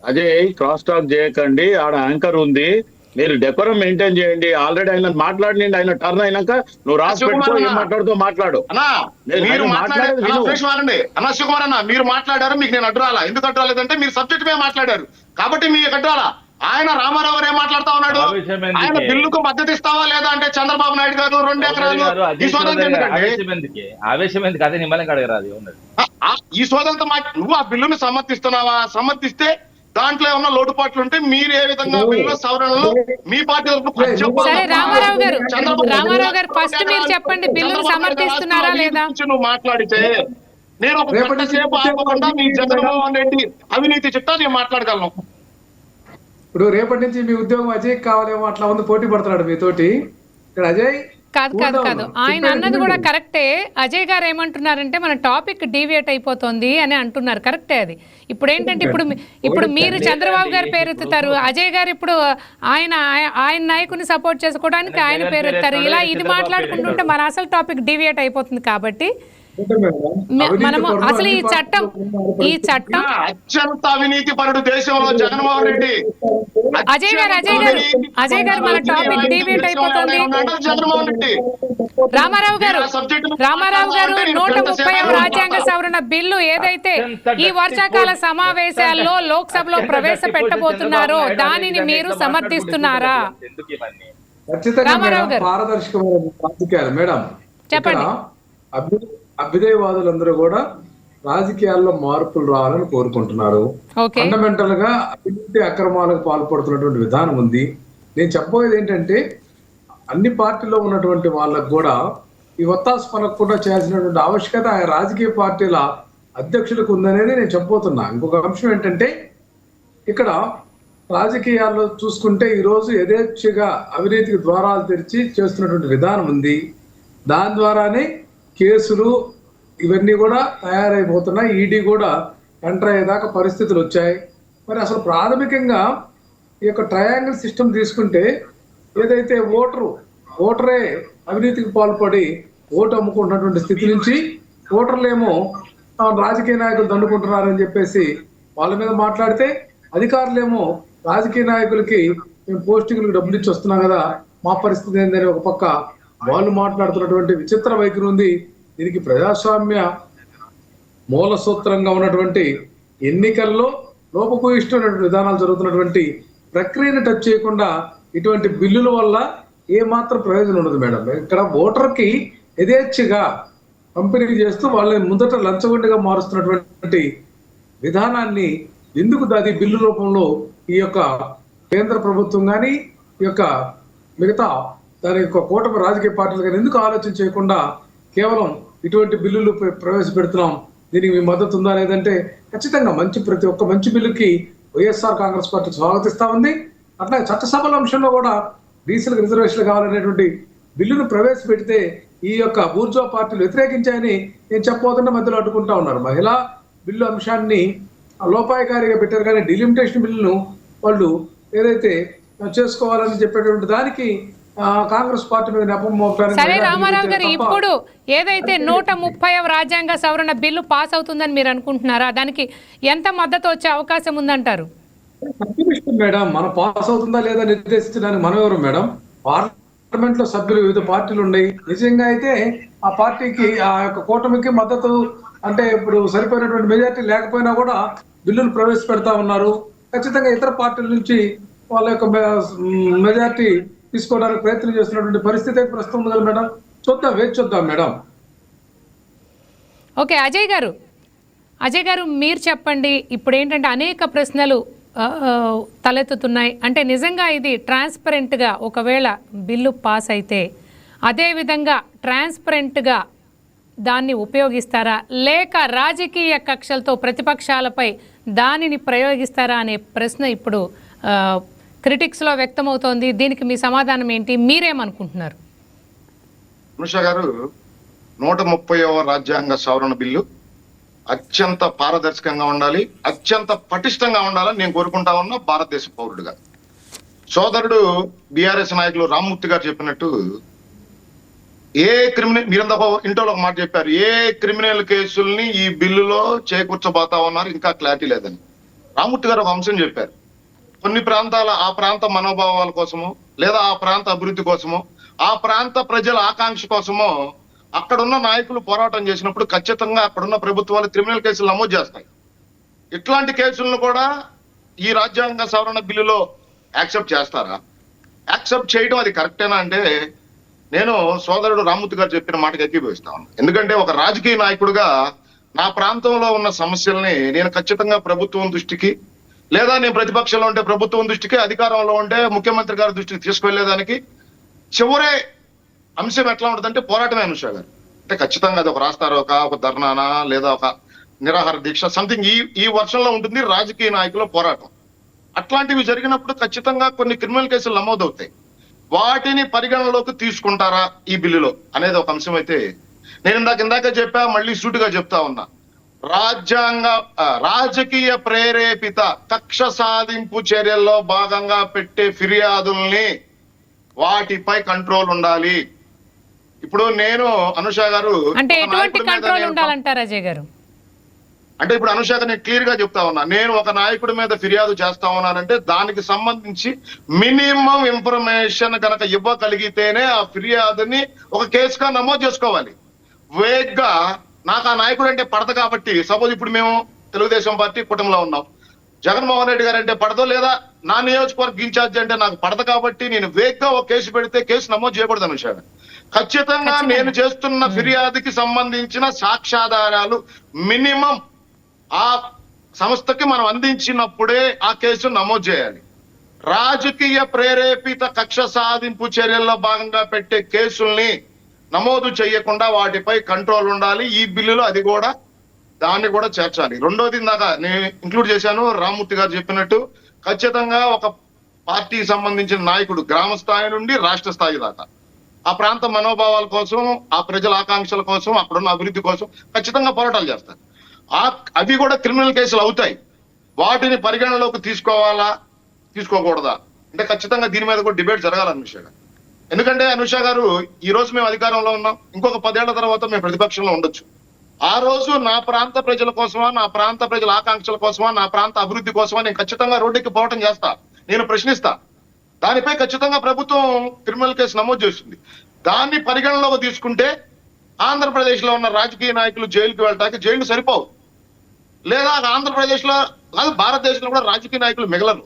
అజయ్ క్రాస్ టాక్ చేయకండి, ఆడ యాంకర్ ఉంది, మీరు డెకోరం మెయింటైన్ చేయండి. ఆల్రెడీ ఆయన మాట్లాడినండి, ఆయన టర్న్ అయినాక నువ్వు రాసి పెట్టుకో, ఏం మాట్లాడుతూ మాట్లాడు. మీరు శివకుమార్ అన్న, మీరు మాట్లాడారు, మీకు నేను అడ్డురాలా. ఎందుకు అడ్డురాలేదంటే మీరు సబ్జెక్ట్ మీద మాట్లాడారు కాబట్టి మీకు అడ్డురాలా. ఆయన రామారావు గారు ఏం మాట్లాడుతా ఉన్నాడు? ఆయన బిల్లుకు మద్దతు ఇస్తావా లేదా అంటే చంద్రబాబు నాయుడు గారు 2 ఎకరాలు ఈ సోదంతో నువ్వు ఆ బిల్లును సమర్థిస్తున్నావా? సమర్థిస్తే దాంట్లో ఉన్న లోటుపాట్లు ఉంటే మీరు ఏ విధంగా బిల్లు సవరణలు మీ పార్టీ రామారావు గారు ఫస్ట్ మీరు చెప్పండి, బిల్లును సమర్థిస్తున్నారా లేదా? నువ్వు మాట్లాడితే నేను ఒక గంట సేపు ఆపకుండా మీ జగన్మోహన్ రెడ్డి అవినీతి చిట్టా నేను మాట్లాడగలను. ఇప్పుడు రేపటి నుంచి మీ ఉద్యోగం అజయ్ కావాలేమో అట్లా ఉంది, పోటీ పడుతున్నాడు మీతోటి. ఇక్కడ అజయ్ కాదు ఆయన అన్నది కూడా కరెక్టే. అజయ్ గారు ఏమంటున్నారంటే మన టాపిక్ డీవియేట్ అయిపోతుంది అని అంటున్నారు. కరెక్టే అది. ఇప్పుడు ఏంటంటే ఇప్పుడు మీరు చంద్రబాబు గారి పేరెత్తుతారు, అజయ్ గారు ఇప్పుడు ఆయన నాయకుని సపోర్ట్ చేసుకోవడానికి ఆయన పేరెత్తారు. ఇలా ఇది మాట్లాడుకుంటుంటే మన అసలు టాపిక్ డీవియేట్ అయిపోతుంది. కాబట్టి మనము అసలు ఈ చట్టం అత్యంత అవినీతి పరుడు దేశంలో జగన్మోహన్ రెడ్డి. అజయ్ గారు మన టాపిక్ డీవియేట్ అయిపోతుంది. జగన్మోహన్ రెడ్డి రామారావు గారు 130వ రాజ్యాంగ సవరణ బిల్లు ఏదైతే ఈ వర్షాకాల సమావేశాల్లో లోక్సభలో ప్రవేశపెట్టబోతున్నారో దానిని మీరు సమర్థిస్తున్నారా? రామారావు గారు పారదర్శకమైన మేడం చెప్పండి. అభ్యుదయవాదులందరూ కూడా రాజకీయాల్లో మార్పులు రావాలని కోరుకుంటున్నారు. ఫండమెంటల్ గా అవినీతి అక్రమాలకు పాల్పడుతున్నటువంటి విధానం ఉంది. నేను చెప్పబోయేది ఏంటంటే అన్ని పార్టీల్లో ఉన్నటువంటి వాళ్ళకు కూడా ఈ ఒత్తాసు పలకకుండా చేయాల్సినటువంటి ఆవశ్యకత ఆ రాజకీయ పార్టీల అధ్యక్షులకు ఉందనేది నేను చెప్పబోతున్నా. ఇంకొక అంశం ఏంటంటే ఇక్కడ రాజకీయాల్లో చూసుకుంటే ఈరోజు యథేచ్ఛగా అవినీతికి ద్వారాలు తెరిచి చేస్తున్నటువంటి విధానం ఉంది. దాని ద్వారానే కేసులు ఇవన్నీ కూడా తయారైపోతున్నాయి. ఈడీ కూడా ఎంటర్ అయ్యేదాకా పరిస్థితులు వచ్చాయి. మరి అసలు ప్రాథమికంగా ఈ యొక్క ట్రయాంగిల్ సిస్టమ్ తీసుకుంటే ఏదైతే ఓటరే అవినీతికి పాల్పడి ఓటు అమ్ముకుంటున్నటువంటి స్థితి నుంచి ఓటర్లేమో రాజకీయ నాయకులు దండుకుంటున్నారని చెప్పేసి వాళ్ళ మీద మాట్లాడితే, అధికారులేమో రాజకీయ నాయకులకి మేము పోస్టింగ్లకు డబ్బులు ఇచ్చి వస్తున్నాం కదా, మా పరిస్థితి ఏందని ఒక పక్క వాళ్ళు మాట్లాడుతున్నటువంటి విచిత్ర వైఖరి ఉంది. దీనికి ప్రజాస్వామ్య మూల సూత్రంగా ఉన్నటువంటి ఎన్నికల్లో లోపభూయిష్టమైనటువంటి విధానాలు జరుగుతున్నటువంటి ప్రక్రియను టచ్ చేయకుండా ఇటువంటి బిల్లుల వల్ల ఏ మాత్రం ప్రయోజనం ఉండదు మేడం. ఇక్కడ ఓటర్కి యథేచ్ఛగా పంపిణీ చేస్తూ వాళ్ళని ముందట లంచగొండిగా మారుస్తున్నటువంటి విధానాన్ని ఎందుకు అది బిల్లు రూపంలో ఈ యొక్క కేంద్ర ప్రభుత్వం కానీ ఈ యొక్క మిగతా దాని యొక్క కూటమి రాజకీయ పార్టీలు కానీ ఎందుకు ఆలోచన చేయకుండా కేవలం ఇటువంటి బిల్లులు ప్రవేశపెడుతున్నాం, దీనికి మీ మద్దతు ఉందా లేదంటే ఖచ్చితంగా ప్రతి ఒక్క మంచి బిల్లుకి వైఎస్ఆర్ కాంగ్రెస్ పార్టీ స్వాగతిస్తా ఉంది. అట్లా చట్టసభల అంశంలో కూడా బీసీలకు రిజర్వేషన్లు కావాలనేటువంటి బిల్లును ప్రవేశపెడితే ఈ యొక్క బూర్జువా పార్టీలు వ్యతిరేకించాయని నేను చెప్పబోతున్న మధ్యలో అడ్డుకుంటా ఉన్నారు. మహిళా బిల్లు అంశాన్ని లోపాయకారిగా పెట్టారు, కానీ డిలిమిటేషన్ బిల్లును వాళ్ళు ఏదైతే చేసుకోవాలని చెప్పేటువంటి దానికి కాంగ్రెస్ పార్టీ మీద నెపం మోపడానికి. సరే రామారావు గారు, ఇప్పుడు ఏదైతే 130వ రాజ్యాంగ సవరణ బిల్లు పాస్ అవుతుందని మీరు అనుకుంటున్నారా? దానికి ఎంత మద్దతు వచ్చే అవకాశం ఉందంటారు? మేడం, మనం పాస్ అవుతుందా లేదా నిర్దేశించడానికి మనం ఎవరు మేడం? పార్లమెంట్ లో సభ్యులు వివిధ పార్టీలు ఉన్నాయి. నిజంగా అయితే ఆ పార్టీకి ఆ యొక్క కూటమికి మద్దతు అంటే ఇప్పుడు సరిపోయినటువంటి మెజార్టీ లేకపోయినా కూడా బిల్లును ప్రవేశపెడతా ఉన్నారు. ఖచ్చితంగా ఇతర పార్టీల నుంచి వాళ్ళ యొక్క మెజార్టీ తీసుకోవడానికి ప్రయత్నం చేస్తున్నటువంటి పరిస్థితి ప్రస్తుతం ఉంది కదా మేడం. చూద్దాం, వేచి చూద్దాం మేడం. ఓకే అజయ్ గారు మీరు చెప్పండి. ఇప్పుడు ఏంటంటే అనేక ప్రశ్నలు తలెత్తుతున్నాయి. అంటే నిజంగా ఇది ట్రాన్స్పరెంట్గా ఒకవేళ బిల్లు పాస్ అయితే అదేవిధంగా ట్రాన్స్పరెంట్గా దాన్ని ఉపయోగిస్తారా, లేక రాజకీయ కక్షలతో ప్రతిపక్షాలపై దానిని ప్రయోగిస్తారా అనే ప్రశ్న ఇప్పుడు క్రిటిక్స్లో వ్యక్తమవుతోంది. దీనికి మీ సమాధానం ఏంటి? మీరేమనుకుంటున్నారు? అనుష గారు, 130వ రాజ్యాంగ సవరణ బిల్లు అత్యంత పారదర్శకంగా ఉండాలి, అత్యంత పటిష్టంగా ఉండాలని నేను కోరుకుంటా ఉన్నా భారతదేశ పౌరుడుగా. సోదరుడు బీఆర్ఎస్ నాయకులు రామ్మూర్తి గారు చెప్పినట్టు ఏ క్రిమినల్, మీరంతా ఇంట్లో ఒక మాట చెప్పారు, ఏ క్రిమినల్ కేసుల్ని ఈ బిల్లులో చేకూర్చబోతా ఉన్నారు ఇంకా క్లారిటీ లేదని. రామ్మూర్తి గారు ఒక అంశం చెప్పారు, కొన్ని ప్రాంతాల ఆ ప్రాంత మనోభావాల కోసమో లేదా ఆ ప్రాంత అభివృద్ధి కోసమో ఆ ప్రాంత ప్రజల ఆకాంక్ష కోసమో అక్కడున్న నాయకులు పోరాటం చేసినప్పుడు ఖచ్చితంగా అక్కడున్న ప్రభుత్వాలు క్రిమినల్ కేసులు నమోదు చేస్తాయి. ఇట్లాంటి కేసులను కూడా ఈ రాజ్యాంగ సవరణ బిల్లులో యాక్సెప్ట్ చేస్తారా? యాక్సెప్ట్ చేయడం అది కరెక్టేనా అంటే నేను సోదరుడు రామ్మూర్తి గారు చెప్పిన మాటకి ఏకీభవిస్తాను. ఎందుకంటే ఒక రాజకీయ నాయకుడిగా నా ప్రాంతంలో ఉన్న సమస్యల్ని నేను ఖచ్చితంగా ప్రభుత్వం దృష్టికి, లేదా నేను ప్రతిపక్షంలో ఉంటే ప్రభుత్వం దృష్టికి, అధికారంలో ఉంటే ముఖ్యమంత్రి గారి దృష్టికి తీసుకువెళ్లేదానికి చివరే అంశం ఎట్లా ఉంటుందంటే పోరాటమే అనుష గారు. అంటే ఖచ్చితంగా అది ఒక రాస్తారోక, ఒక ధర్నానా లేదా ఒక నిరాహార దీక్ష సంథింగ్ ఈ వర్షంలో ఉంటుంది రాజకీయ నాయకుల పోరాటం. అట్లాంటివి జరిగినప్పుడు ఖచ్చితంగా కొన్ని క్రిమినల్ కేసులు నమోదవుతాయి. వాటిని పరిగణలోకి తీసుకుంటారా ఈ బిల్లులో అనేది ఒక అంశం అయితే నేను ఇందాక చెప్పా, మళ్ళీ సూటిగా చెప్తా ఉన్నా. రాజకీయ ప్రేరేపిత కక్ష సాధింపు చర్యల్లో భాగంగా పెట్టే ఫిర్యాదుల్ని వాటిపై కంట్రోల్ ఉండాలి. ఇప్పుడు నేను అనుష గారు అంటే ఎటువంటి కంట్రోల్ ఉండాలంటారు అజయ్ గారు? అంటే ఇప్పుడు అనుష గారు నేను క్లియర్ గా చెప్తా ఉన్నా, నేను ఒక నాయకుడి మీద ఫిర్యాదు చేస్తా ఉన్నానంటే దానికి సంబంధించి మినిమం ఇన్ఫర్మేషన్ కనుక ఇవ్వగలిగితేనే ఆ ఫిర్యాదుని ఒక కేసుగా నమోదు చేసుకోవాలి. వేగ్గా నాకు ఆ నాయకుడు అంటే పడదు కాబట్టి, సపోజ్ ఇప్పుడు మేము తెలుగుదేశం పార్టీ కుటుంబంలో ఉన్నాం, జగన్మోహన్ రెడ్డి గారు అంటే పడదో, లేదా నా నియోజకవర్గ ఇన్ఛార్జ్ అంటే నాకు పడదు కాబట్టి నేను వేగ్గా ఒక కేసు పెడితే కేసు నమోదు చేయకూడదు అనుష. ఖచ్చితంగా నేను చేస్తున్న ఫిర్యాదుకి సంబంధించిన సాక్ష్యాధారాలు మినిమం ఆ సంస్థకి మనం అందించినప్పుడే ఆ కేసు నమోదు చేయాలి. రాజకీయ ప్రేరేపిత కక్ష సాధింపు చర్యల్లో భాగంగా పెట్టే కేసుల్ని నమోదు చేయకుండా వాటిపై కంట్రోల్ ఉండాలి. ఈ బిల్లులో అది కూడా దాన్ని కూడా చేర్చాలి. రెండోది ఇందాక నేను ఇంక్లూడ్ చేశాను, రామ్మూర్తి గారు చెప్పినట్టు ఖచ్చితంగా ఒక పార్టీకి సంబంధించిన నాయకుడు గ్రామ స్థాయి నుండి రాష్ట్ర స్థాయి దాకా ఆ ప్రాంత మనోభావాల కోసం, ఆ ప్రజల ఆకాంక్షల కోసం, అక్కడున్న అభివృద్ధి కోసం ఖచ్చితంగా పోరాటాలు చేస్తారు. అవి కూడా క్రిమినల్ కేసులు అవుతాయి. వాటిని పరిగణలోకి తీసుకోవాలా, తీసుకోకూడదా అంటే ఖచ్చితంగా దీని మీద కూడా డిబేట్ జరగాలి అనుష గారు. ఎందుకంటే అనుష గారు, ఈ రోజు మేము అధికారంలో ఉన్నాం, ఇంకొక 10 ఏళ్ల తర్వాత మేము ప్రతిపక్షంలో ఉండొచ్చు. ఆ రోజు నా ప్రాంత ప్రజల కోసమా, నా ప్రాంత ప్రజల ఆకాంక్షల కోసమా, నా ప్రాంత అభివృద్ధి కోసమా నేను ఖచ్చితంగా రోడ్డుకి పోవటం చేస్తా, నేను ప్రశ్నిస్తా. దానిపై ఖచ్చితంగా ప్రభుత్వం క్రిమినల్ కేసు నమోదు చేస్తుంది. దాన్ని పరిగణలోకి తీసుకుంటే ఆంధ్రప్రదేశ్ లో ఉన్న రాజకీయ నాయకులు జైలుకి వెళ్ళటానికి జైలు సరిపోవు. లేదా ఆంధ్రప్రదేశ్ లో కాదు, భారతదేశంలో కూడా రాజకీయ నాయకులు మిగలరు.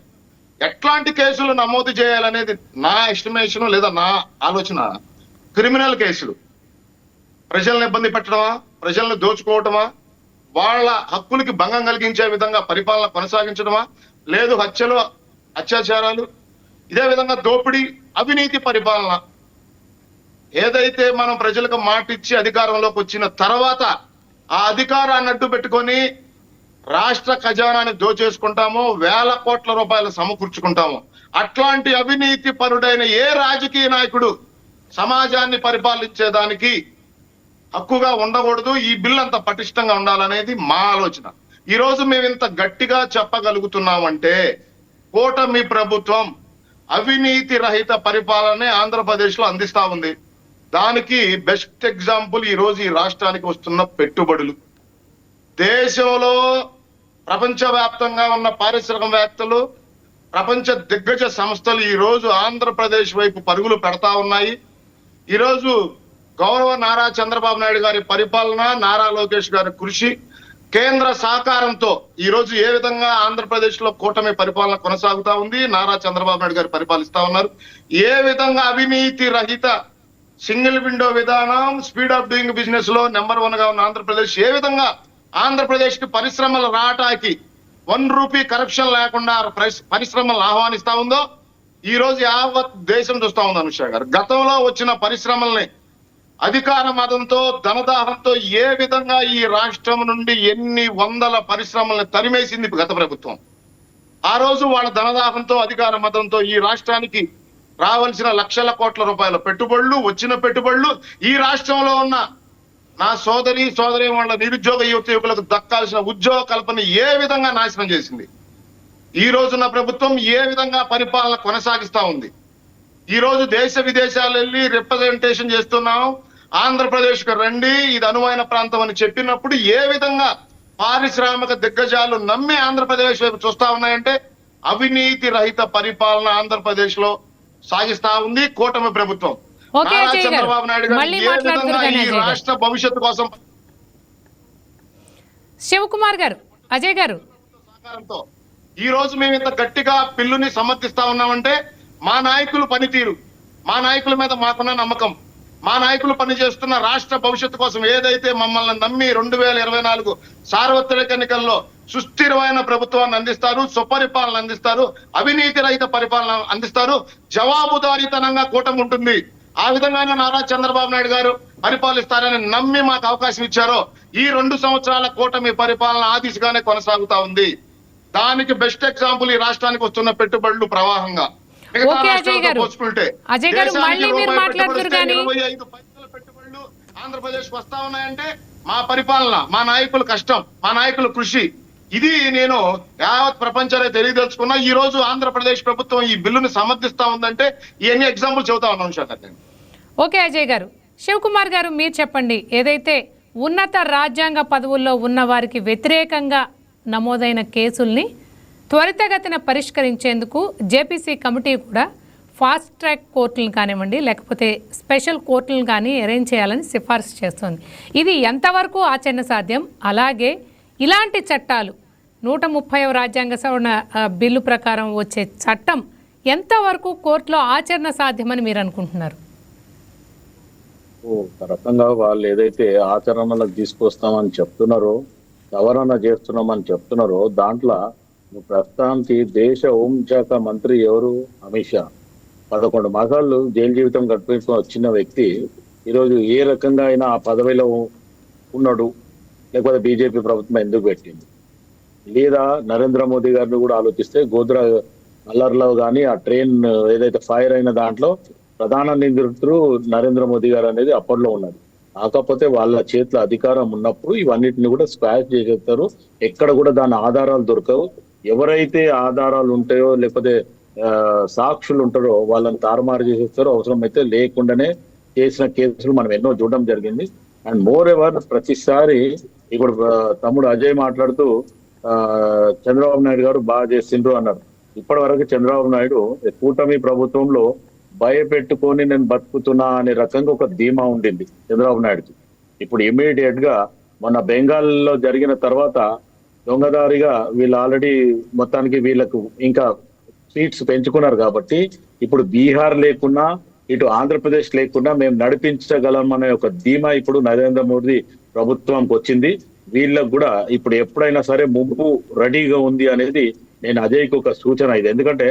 ఎట్లాంటి కేసులు నమోదు చేయాలనేది నా ఎస్టిమేషన్ లేదా నా ఆలోచన. క్రిమినల్ కేసులు ప్రజలను ఇబ్బంది పెట్టడమా, ప్రజలను దోచుకోవటమా, వాళ్ళ హక్కులకి భంగం కలిగించే విధంగా పరిపాలన కొనసాగించడమా, లేదు హత్యలు, అత్యాచారాలు, ఇదే విధంగా దోపిడీ, అవినీతి పరిపాలన. ఏదైతే మనం ప్రజలకు మాటిచ్చి అధికారంలోకి వచ్చిన తర్వాత ఆ అధికారాన్ని అడ్డు పెట్టుకొని రాష్ట్ర ఖజానాన్ని దోచేసుకుంటామో, వేల కోట్ల రూపాయలు సమకూర్చుకుంటామో, అట్లాంటి అవినీతి పరుడైన ఏ రాజకీయ నాయకుడు సమాజాన్ని పరిపాలించేదానికి హక్కుగా ఉండకూడదు. ఈ బిల్ అంత పటిష్టంగా ఉండాలనేది మా ఆలోచన. ఈ రోజు మేము ఇంత గట్టిగా చెప్పగలుగుతున్నామంటే కూటమి ప్రభుత్వం అవినీతి రహిత పరిపాలనే ఆంధ్రప్రదేశ్ లో అందిస్తా ఉంది. దానికి బెస్ట్ ఎగ్జాంపుల్ ఈ రోజు ఈ రాష్ట్రానికి వస్తున్న పెట్టుబడులు. దేశంలో ప్రపంచవ్యాప్తంగా ఉన్న పారిశ్రామికవేత్తలు, ప్రపంచ దిగ్గజ సంస్థలు ఈ రోజు ఆంధ్రప్రదేశ్ వైపు పరుగులు పెడతా ఉన్నాయి. ఈ రోజు గౌరవ నారా చంద్రబాబు నాయుడు గారి పరిపాలన, నారా లోకేష్ గారి కృషి, కేంద్ర సహకారంతో ఈ రోజు ఏ విధంగా ఆంధ్రప్రదేశ్ లో కూటమి పరిపాలన కొనసాగుతా ఉంది, నారా చంద్రబాబు నాయుడు గారు పరిపాలిస్తా ఉన్నారు. ఏ విధంగా అవినీతి రహిత సింగిల్ విండో విధానం, స్పీడ్ ఆఫ్ డూయింగ్ బిజినెస్ లో నెంబర్ 1 గా ఉన్న ఆంధ్రప్రదేశ్ ఏ విధంగా ఆంధ్రప్రదేశ్ కి పరిశ్రమల రాటాకి 1 రూపీ కరప్షన్ లేకుండా పరిశ్రమలను ఆహ్వానిస్తా ఉందో ఈ రోజు యావత్ దేశం చూస్తా ఉంది అనుష గారు. గతంలో వచ్చిన పరిశ్రమల్ని అధికార మదంతో, ధనదాహంతో ఏ విధంగా ఈ రాష్ట్రం నుండి ఎన్ని వందల పరిశ్రమల్ని తరిమేసింది గత ప్రభుత్వం. ఆ రోజు వాళ్ళ ధనదాహంతో, అధికార మతంతో ఈ రాష్ట్రానికి రావాల్సిన లక్షల కోట్ల రూపాయల పెట్టుబడులు, వచ్చిన పెట్టుబడులు ఈ రాష్ట్రంలో ఉన్న నా సోదరి వాళ్ళ నిరుద్యోగ యువకులకు దక్కాల్సిన ఉద్యోగ కల్పన ఏ విధంగా నాశనం చేసింది. ఈ రోజున్న ప్రభుత్వం ఏ విధంగా పరిపాలన కొనసాగిస్తా ఉంది. ఈ రోజు దేశ విదేశాలు వెళ్ళి రిప్రజెంటేషన్ చేస్తున్నాం, ఆంధ్రప్రదేశ్ కు రండి, ఇది అనువైన ప్రాంతం అని చెప్పినప్పుడు ఏ విధంగా పారిశ్రామిక దిగ్గజాలు నమ్మి ఆంధ్రప్రదేశ్ వైపు చూస్తా ఉన్నాయంటే అవినీతి రహిత పరిపాలన ఆంధ్రప్రదేశ్ లో సాగిస్తా ఉంది కూటమి ప్రభుత్వం. నారా చంద్రబాబు నాయుడు గారు ఏ విధంగా ఈ రాష్ట్ర భవిష్యత్తు కోసం శివకుమార్ గారు, అజయ్ గారు సహకారంతో ఈ రోజు మేము ఇంత గట్టిగా బిల్లుని సమర్థిస్తా ఉన్నామంటే మా నాయకులు పనితీరు, మా నాయకుల మీద మాకున్న నమ్మకం, మా నాయకులు పనిచేస్తున్న రాష్ట్ర భవిష్యత్తు కోసం ఏదైతే మమ్మల్ని నమ్మి 2024 సార్వత్రిక ఎన్నికల్లో సుస్థిరమైన ప్రభుత్వాన్ని అందిస్తారు, సుపరిపాలన అందిస్తారు, అవినీతి రహిత పరిపాలన అందిస్తారు, జవాబుదారీతనంగా కూటమి ఉంటుంది. ఆ విధంగానే నారా చంద్రబాబు నాయుడు గారు పరిపాలిస్తారని నమ్మి మాకు అవకాశం ఇచ్చారో ఈ 2 సంవత్సరాల కూటమి పరిపాలన ఆ దిశగానే కొనసాగుతా ఉంది. దానికి బెస్ట్ ఎగ్జాంపుల్ ఈ రాష్ట్రానికి వస్తున్న పెట్టుబడులు ప్రవాహంగా. అజయ్ గారు మళ్ళీ మీరు మాట్లాడుతున్నారు కానీ 25 పైసల పెట్టుబడులు ఆంధ్రప్రదేశ్ వస్తా ఉన్నాయంటే మా పరిపాలన, మా నాయకుల కష్టం, మా నాయకుల కృషి. ఇది నేను యావత్ ప్రపంచాన్ని తెలియదలుచుకున్నా. ఈ రోజు ఆంధ్రప్రదేశ్ ప్రభుత్వం ఈ బిల్లును సమర్థిస్తా ఉందంటే ఇవన్నీ ఎగ్జాంపుల్ చెబుతా ఉన్నాను సార్. ఓకే అజయ్ గారు. శివకుమార్ గారు మీరు చెప్పండి, ఏదైతే ఉన్నత రాజ్యాంగ పదవుల్లో ఉన్న వారికి వ్యతిరేకంగా నమోదైన కేసుల్ని త్వరితగతిన పరిష్కరించేందుకు జేపీసీ కమిటీ కూడా ఫాస్ట్ ట్రాక్ కోర్టులను కానివ్వండి, లేకపోతే స్పెషల్ కోర్టులను కానీ అరేంజ్ చేయాలని సిఫార్సు చేస్తోంది. ఇది ఎంతవరకు ఆచరణ సాధ్యం? అలాగే ఇలాంటి చట్టాలు 130వ రాజ్యాంగ సవరణ బిల్లు ప్రకారం వచ్చే చట్టం ఎంతవరకు కోర్టులో ఆచరణ సాధ్యమని మీరు అనుకుంటున్నారు? ఒక రకంగా వాళ్ళు ఏదైతే ఆచరణలకు తీసుకొస్తామని చెప్తున్నారో, సవరణ చేస్తున్నామని చెప్తున్నారో, దాంట్లో ప్రస్తుతానికి దేశ హోంశాఖ మంత్రి ఎవరు? అమిత్ షా. 11 మాసాలు జైలు జీవితం గడిపేసుకొని వచ్చిన వ్యక్తి ఈరోజు ఏ రకంగా అయినా ఆ పదవిలో ఉన్నాడు, లేకపోతే బీజేపీ ప్రభుత్వం ఎందుకు పెట్టింది? లేదా నరేంద్ర మోదీ గారిని కూడా ఆలోచిస్తే గోద్రా అల్లర్లో కానీ ఆ ట్రైన్ ఏదైతే ఫైర్ అయిన దాంట్లో ప్రధాన నిందితుడు నరేంద్ర మోదీ గారు అనేది అప్పట్లో ఉన్నది. కాకపోతే వాళ్ళ చేతిలో అధికారం ఉన్నప్పుడు ఇవన్నిటిని కూడా స్క్వాష్ చేసేస్తారు. ఎక్కడ కూడా దాని ఆధారాలు దొరకవు. ఎవరైతే ఆధారాలు ఉంటాయో లేకపోతే సాక్షులు ఉంటారో వాళ్ళని తారుమారు చేసేస్తారో. అవసరమైతే లేకుండానే చేసిన కేసులు మనం ఎన్నో చూడడం జరిగింది. అండ్ మోర్ ఎవర్ ప్రతిసారి ఇప్పుడు తమ్ముడు అజయ్ మాట్లాడుతూ చంద్రబాబు నాయుడు గారు బాగా చేసిండ్రు అన్నారు. ఇప్పటి వరకు చంద్రబాబు నాయుడు కూటమి ప్రభుత్వంలో భయపెట్టుకొని నేను బతుకుతున్నా అనే రకంగా ఒక ధీమా ఉండింది చంద్రబాబు నాయుడుకి. ఇప్పుడు ఇమీడియట్ గా మన బెంగాల్లో జరిగిన తర్వాత దొంగదారిగా వీళ్ళు ఆల్రెడీ మొత్తానికి వీళ్ళకు ఇంకా సీట్స్ పెంచుకున్నారు కాబట్టి ఇప్పుడు బీహార్ లేకున్నా ఇటు ఆంధ్రప్రదేశ్ లేకుండా మేము నడిపించగలం అనే ఒక ధీమా ఇప్పుడు నరేంద్ర మోదీ ప్రభుత్వంకి వచ్చింది. వీళ్ళకు కూడా ఇప్పుడు ఎప్పుడైనా సరే ముంపు రెడీగా ఉంది అనేది నేను అజయ్కి ఒక సూచన ఇది. ఎందుకంటే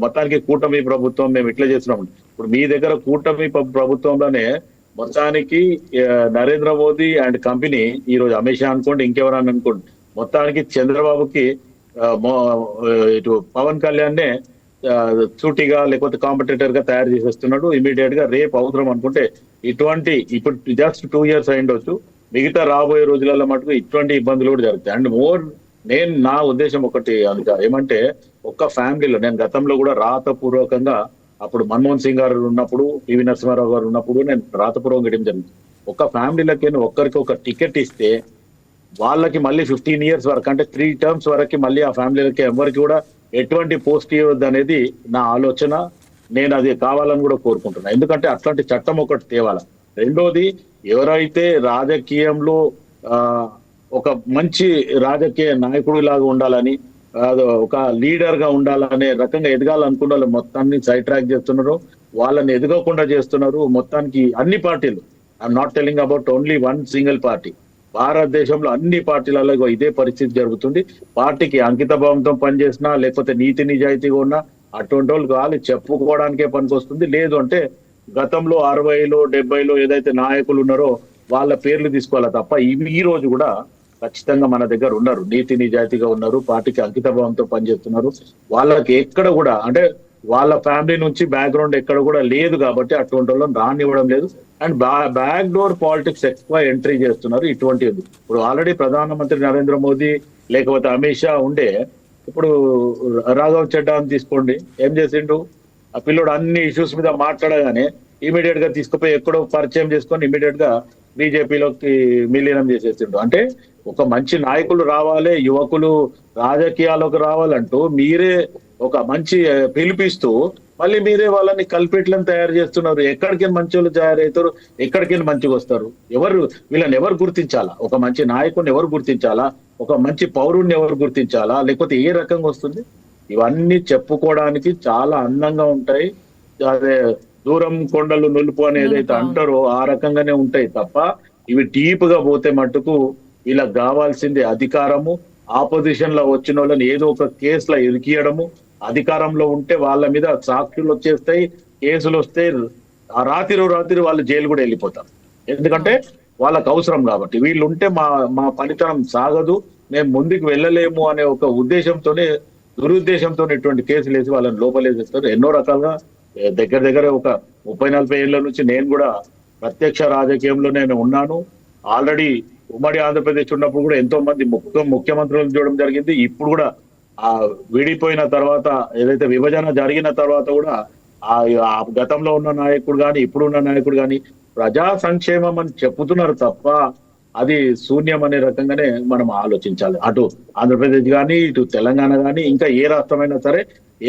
మొత్తానికి కూటమి ప్రభుత్వం మేము ఇట్లా చేస్తున్నాం. ఇప్పుడు మీ దగ్గర కూటమి ప్రభుత్వంలోనే మొత్తానికి నరేంద్ర మోదీ అండ్ కంపెనీ ఈ రోజు అమిత్ షా అనుకోండి, ఇంకెవరన్నా అనుకోండి, మొత్తానికి చంద్రబాబుకి ఇటు పవన్ కళ్యాణ్ సూటిగా లేకపోతే కాంపిటేటర్ గా తయారు చేసేస్తున్నాడు. ఇమీడియట్ గా రేపు అవసరం అనుకుంటే ఇటువంటి ఇప్పుడు జస్ట్ 2 years అయిండొచ్చు, మిగతా రాబోయే రోజులలో మటుకు ఇటువంటి ఇబ్బందులు కూడా జరుగుతాయి. అండ్ మోర్ నా ఉద్దేశం ఒకటి ఏమంటే ఒక్క ఫ్యామిలీలో నేను గతంలో కూడా రాతపూర్వకంగా అప్పుడు మన్మోహన్ సింగ్ గారు ఉన్నప్పుడు, పివి నరసింహారావు గారు ఉన్నప్పుడు నేను రాతపూర్వకంగా ఇవ్వడం జరిగింది. ఒక ఫ్యామిలీలకి ఒక్కరికి ఒక టికెట్ ఇస్తే వాళ్ళకి మళ్ళీ 15 years వరకు అంటే 3 terms వరకు మళ్ళీ ఆ ఫ్యామిలీలకి ఎవరికి కూడా ఎటువంటి పోస్ట్ ఇవ్వద్దు అనేది నా ఆలోచన. నేను అది కావాలని కూడా కోరుకుంటున్నాను. ఎందుకంటే అట్లాంటి చట్టం ఒకటి తేవాల. రెండోది, ఎవరైతే రాజకీయంలో ఒక మంచి రాజకీయ నాయకుడి లాగా ఉండాలని, ఒక లీడర్ గా ఉండాలనే రకంగా ఎదగాలనుకున్న వాళ్ళు మొత్తాన్ని సైడ్ ట్రాక్ చేస్తున్నారు, వాళ్ళని ఎదగకుండా చేస్తున్నారు. మొత్తానికి అన్ని పార్టీలు, I'm not telling about only one single party, భారతదేశంలో అన్ని పార్టీలలో ఇదే పరిస్థితి జరుగుతుంది. పార్టీకి అంకిత భావంతో పనిచేసినా లేకపోతే నీతి నిజాయితీగా ఉన్నా అటువంటి వాళ్ళు వాళ్ళు చెప్పుకోవడానికే పనికొస్తుంది. లేదు అంటే గతంలో 60లో 70లో ఏదైతే నాయకులు ఉన్నారో వాళ్ళ పేర్లు తీసుకోవాలి తప్ప ఈ రోజు కూడా ఖచ్చితంగా మన దగ్గర ఉన్నారు, నీతి నిజాయితీగా ఉన్నారు, పార్టీకి అంకిత భావంతో పనిచేస్తున్నారు. వాళ్ళకి ఎక్కడ కూడా అంటే వాళ్ళ ఫ్యామిలీ నుంచి బ్యాక్గ్రౌండ్ ఎక్కడ కూడా లేదు కాబట్టి అటువంటి వాళ్ళని రానివ్వడం లేదు. అండ్ బ్యాక్ డోర్ పాలిటిక్స్ ఎక్కువ ఎంట్రీ చేస్తున్నారు. ఇటువంటిది ఇప్పుడు ఆల్రెడీ ప్రధానమంత్రి నరేంద్ర మోదీ లేకపోతే అమిత్ షా ఉండే, ఇప్పుడు రాఘవ్ చెడ్డాని తీసుకోండి, ఏం చేసిండు, ఆ పిల్లోడు అన్ని ఇష్యూస్ మీద మాట్లాడగానే ఇమీడియట్ గా తీసుకుపోయి ఎక్కడో పరిచయం చేసుకొని ఇమీడియట్ గా బీజేపీలోకి విలీనం చేసేసిండు. అంటే ఒక మంచి నాయకులు రావాలి, యువకులు రాజకీయాల్లోకి రావాలంటూ మీరే ఒక మంచి పిలిపిస్తూ మళ్ళీ మీరే వాళ్ళని కల్పిట్లను తయారు చేస్తున్నారు. ఎక్కడికి మంచి వాళ్ళు తయారవుతారు, ఎక్కడికి మంచిగా వస్తారు, వీళ్ళని ఎవరు గుర్తించాలా, ఒక మంచి నాయకుడిని ఎవరు గుర్తించాలా, ఒక మంచి పౌరుణ్ణి ఎవరు గుర్తించాలా, లేకపోతే ఏ రకంగా వస్తుంది? ఇవన్నీ చెప్పుకోవడానికి చాలా అందంగా ఉంటాయి. అదే దూరం కొండలు నులుపు అని ఏదైతే అంటారో ఆ రకంగానే ఉంటాయి తప్ప ఇవి డీప్ గా పోతే మట్టుకు వీళ్ళకి కావాల్సింది అధికారము. ఆపోజిషన్ లో వచ్చిన వాళ్ళని ఏదో ఒక కేసులో ఇరికియడము, అధికారంలో ఉంటే వాళ్ళ మీద సాక్షులు వచ్చేస్తాయి, కేసులు వస్తాయి, రాత్రి వాళ్ళు జైలు కూడా వెళ్ళిపోతారు. ఎందుకంటే వాళ్ళకు అవసరం కాబట్టి. వీళ్ళు ఉంటే మా పనితనం సాగదు, మేము ముందుకు వెళ్ళలేము అనే ఒక ఉద్దేశంతోనే దురుద్దేశంతో ఇటువంటి కేసులు వేసి వాళ్ళని లోపలేసేస్తారు. ఎన్నో రకాలుగా దగ్గర ఒక 30-40 ఏళ్ల నుంచి నేను కూడా ప్రత్యక్ష రాజకీయంలో నేను ఉన్నాను. ఆల్రెడీ ఉమ్మడి ఆంధ్రప్రదేశ్ ఉన్నప్పుడు కూడా ఎంతో మంది ముఖ్యమంత్రులను చూడడం జరిగింది. ఇప్పుడు కూడా ఆ విడిపోయిన తర్వాత ఏదైతే విభజన జరిగిన తర్వాత కూడా ఆ గతంలో ఉన్న నాయకుడు కానీ ఇప్పుడున్న నాయకుడు కానీ ప్రజా సంక్షేమం అని చెప్పుతున్నారు తప్ప అది శూన్యం అనే రకంగానే మనం ఆలోచించాలి. అటు ఆంధ్రప్రదేశ్ కానీ ఇటు తెలంగాణ కానీ ఇంకా ఏ రాష్ట్రమైనా సరే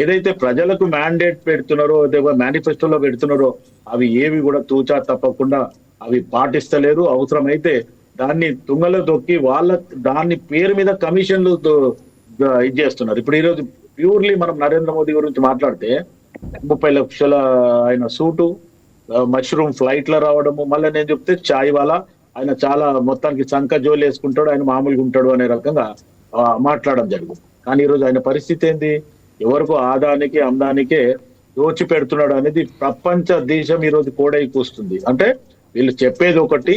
ఏదైతే ప్రజలకు మ్యాండేట్ పెడుతున్నారో మేనిఫెస్టోలో పెడుతున్నారో అవి ఏవి కూడా తూచా తప్పకుండా అవి పాటిస్తలేరు. అవసరమైతే దాన్ని తుంగలో తొక్కి దాన్ని పేరు మీద కమిషన్లు ఇది చేస్తున్నారు. ఇప్పుడు ఈరోజు ప్యూర్లీ మనం నరేంద్ర మోదీ గురించి మాట్లాడితే 30 లక్షల ఆయన సూటు, మష్రూమ్ ఫ్లైట్ లో రావడము, మళ్ళీ నేను చెప్తే చాయ్ వాలా ఆయన చాలా మొత్తానికి సంక జోలు వేసుకుంటాడు, ఆయన మామూలుగా ఉంటాడు అనే రకంగా మాట్లాడడం జరుగుతుంది. కానీ ఈరోజు ఆయన పరిస్థితి ఏంది, ఎవరికో ఆదానికి అందానికే దోచి పెడుతున్నాడు అనేది ప్రపంచ దేశం ఈరోజు కోడై కూస్తుంది. అంటే వీళ్ళు చెప్పేది ఒకటి